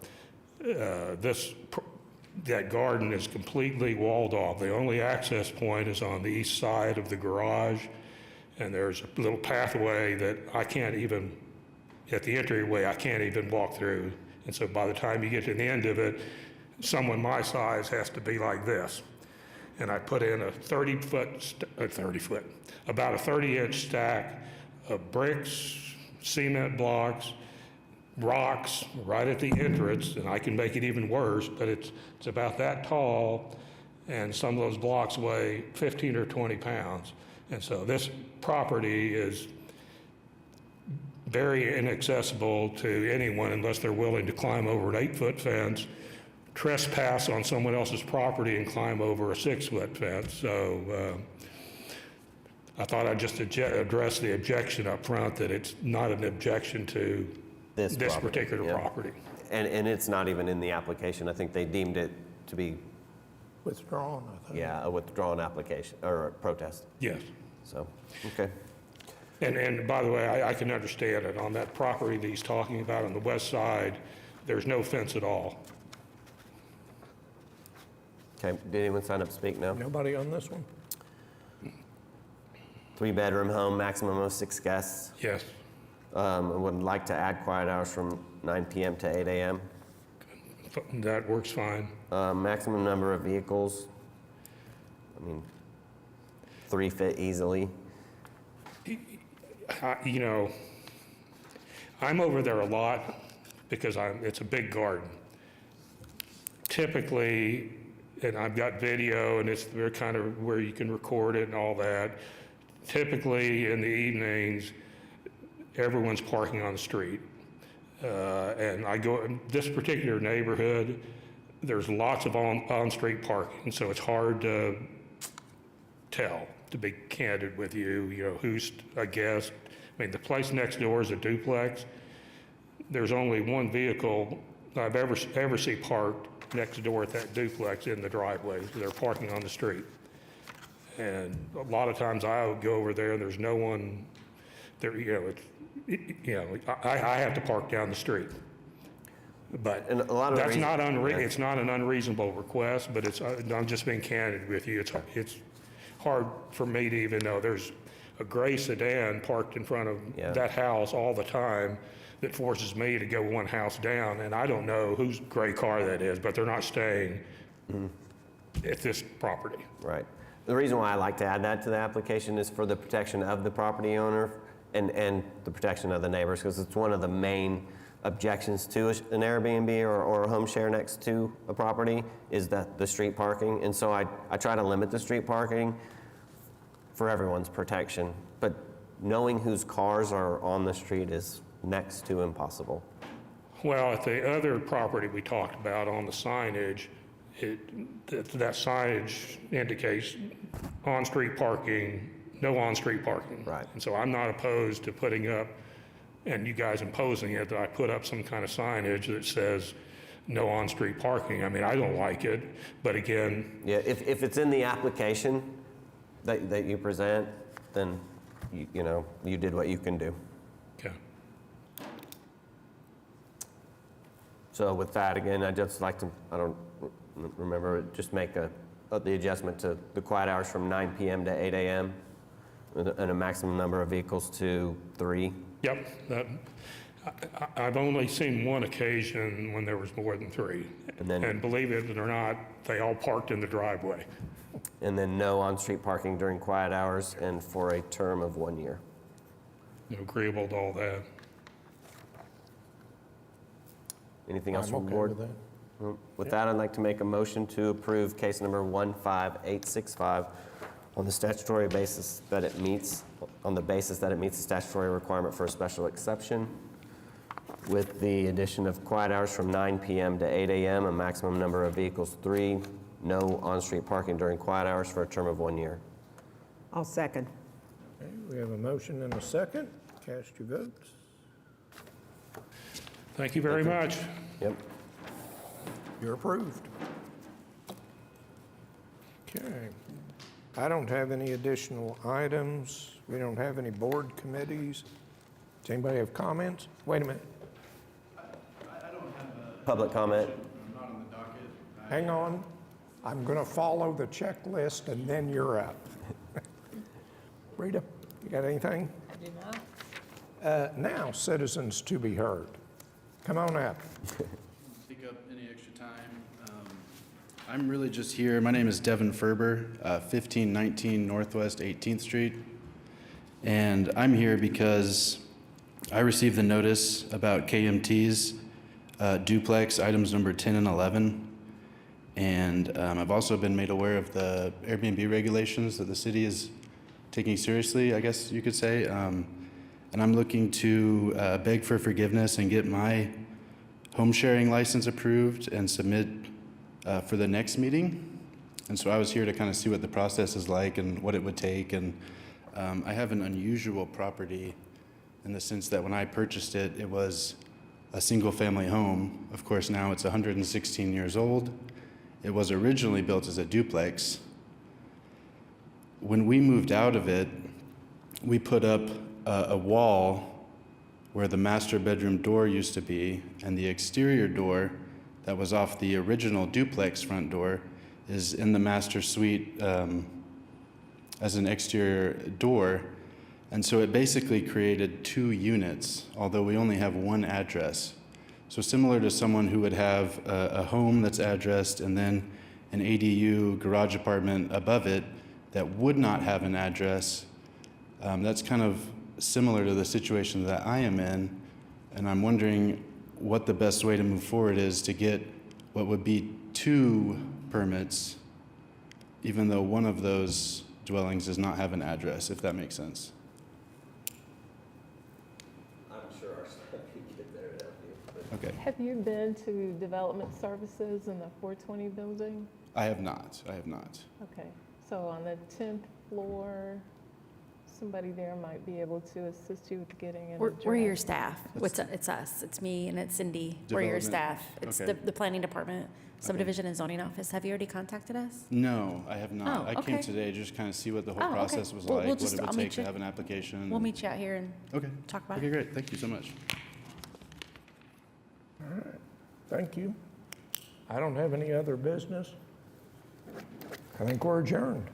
R: that garden is completely walled off. The only access point is on the east side of the garage, and there's a little pathway that I can't even, at the entryway, I can't even walk through. And so by the time you get to the end of it, someone my size has to be like this. And I put in about a 30-inch stack of bricks, cement blocks, rocks right at the entrance, and I can make it even worse, but it's about that tall, and some of those blocks weigh 15 or 20 pounds. And so this property is very inaccessible to anyone unless they're willing to climb over an 8-foot fence, trespass on someone else's property, and climb over a 6-foot fence. So I thought I'd just address the objection up front, that it's not an objection to this particular property.
B: And it's not even in the application. I think they deemed it to be
A: Withdrawn, I think.
B: a withdrawn application or a protest.
R: Yes.
B: So, okay.
R: And by the way, I can understand it. On that property that he's talking about on the west side, there's no fence at all.
B: Okay, did anyone sign up to speak now?
A: Nobody on this one?
B: 3-bedroom home, maximum of 6 guests.
R: Yes.
B: Would like to add quiet hours from 9 p.m. to 8 a.m.
R: That works fine.
B: Maximum number of vehicles, 3 fit easily.
R: I'm over there a lot because it's a big garden. Typically, and I've got video, and it's very kind of where you can record it and all that. Typically, in the evenings, everyone's parking on the street. And I go, in this particular neighborhood, there's lots of on-street parking, so it's hard to tell, to be candid with you, who's a guest. I mean, the place next door is a duplex. There's only one vehicle I've ever see parked next door at that duplex in the driveway. They're parking on the street. And a lot of times I would go over there and there's no one there, I have to park down the street. But
B: And a lot of
R: that's
B: reason-
R: not
B: yeah.
R: it's not an unreasonable request, but I'm just being candid with you. It's hard for me to even know. There's a gray sedan parked in front of that house all the time that forces me to go one house down, and I don't know whose gray car that is, but they're not staying at this property.
B: Right. The reason why I like to add that to the application is for the protection of the property owner and the protection of the neighbors, because it's one of the main objections to an Airbnb or a home share next to a property is that the street parking. And so I try to limit the street parking for everyone's protection, but knowing whose cars are on the street is next to impossible.
R: Well, at the other property we talked about on the signage, that signage indicates on-street parking, no on-street parking.
B: Right.
R: And so I'm not opposed to putting up, and you guys imposing it, that I put up some kind of signage that says no on-street parking. I mean, I don't like it, but again.
B: Yeah, if it's in the application that you present, then you did what you can do.
R: Okay.
B: So with that, again, I'd just like to, I don't remember, just make the adjustment to the quiet hours from 9 p.m. to 8 a.m. and a maximum number of vehicles to 3.
R: Yep. I've only seen one occasion when there was more than 3. And believe it or not, they all parked in the driveway.
B: And then no on-street parking during quiet hours and for a term of 1 year.
R: Agreeable to all that.
B: Anything else
A: I'm
B: from the
A: okay
B: board?
A: with that.
B: Well, with that, I'd like to make a motion to approve case number 15865 on the statutory basis that it meets, on the basis that it meets the statutory requirement for a special exception, with the addition of quiet hours from 9 p.m. to 8 a.m., a maximum number of vehicles 3, no on-street parking during quiet hours for a term of 1 year.
F: I'll second.
A: Okay, we have a motion and a second. Cast your votes.
R: Thank you very much.
B: Yep.
A: You're approved. Okay. I don't have any additional items. We don't have any board committees. Does anybody have comments? Wait a minute.
B: Public comment.
A: Hang on. I'm going to follow the checklist and then you're up. Rita, you got anything?
K: I do not.
A: Now, citizens to be heard. Come on up.
S: Take up any extra time. I'm really just here. My name is Devin Ferber, 1519 Northwest 18th Street. And I'm here because I received the notice about KMT's duplex items number 10 and 11. And I've also been made aware of the Airbnb regulations that the city is taking seriously, I guess you could say. And I'm looking to beg for forgiveness and get my home sharing license approved and submit for the next meeting. And so I was here to kind of see what the process is like and what it would take. And I have an unusual property in the sense that when I purchased it, it was a single family home. Of course, now it's 116 years old. It was originally built as a duplex. When we moved out of it, we put up a wall where the master bedroom door used to be, and the exterior door that was off the original duplex front door is in the master suite as an exterior door. And so it basically created 2 units, although we only have 1 address. So similar to someone who would have a home that's addressed and then an ADU garage apartment above it that would not have an address, that's kind of similar to the situation that I am in. And I'm wondering what the best way to move forward is to get what would be 2 permits, even though one of those dwellings does not have an address, if that makes sense.
B: I'm sure our staff can get there to help you.
L: Okay.
K: Have you been to Development Services in the 420 building?
L: I have not.
K: Okay, so on the 10th floor, somebody there might be able to assist you with getting an address.
H: We're your staff. It's us. It's me and it's Cindy. We're your
L: Development.
H: staff. It's
L: Okay.
H: the planning department, subdivision and zoning office. Have you already contacted us?
L: No, I have not.
H: Oh,
L: I came
H: okay.
L: today just kind of see what the whole
H: Oh, okay.
L: process was
H: Well,
L: like,
H: we'll
L: what
H: just-
L: it would
H: I'll
L: take
H: meet
L: to
H: you.
L: have an application.
H: We'll meet you out here and
L: Okay.
H: talk about
L: Okay,
H: it.
L: great. Thank you so much.
A: All right, thank you. I don't have any other business. I think we're adjourned.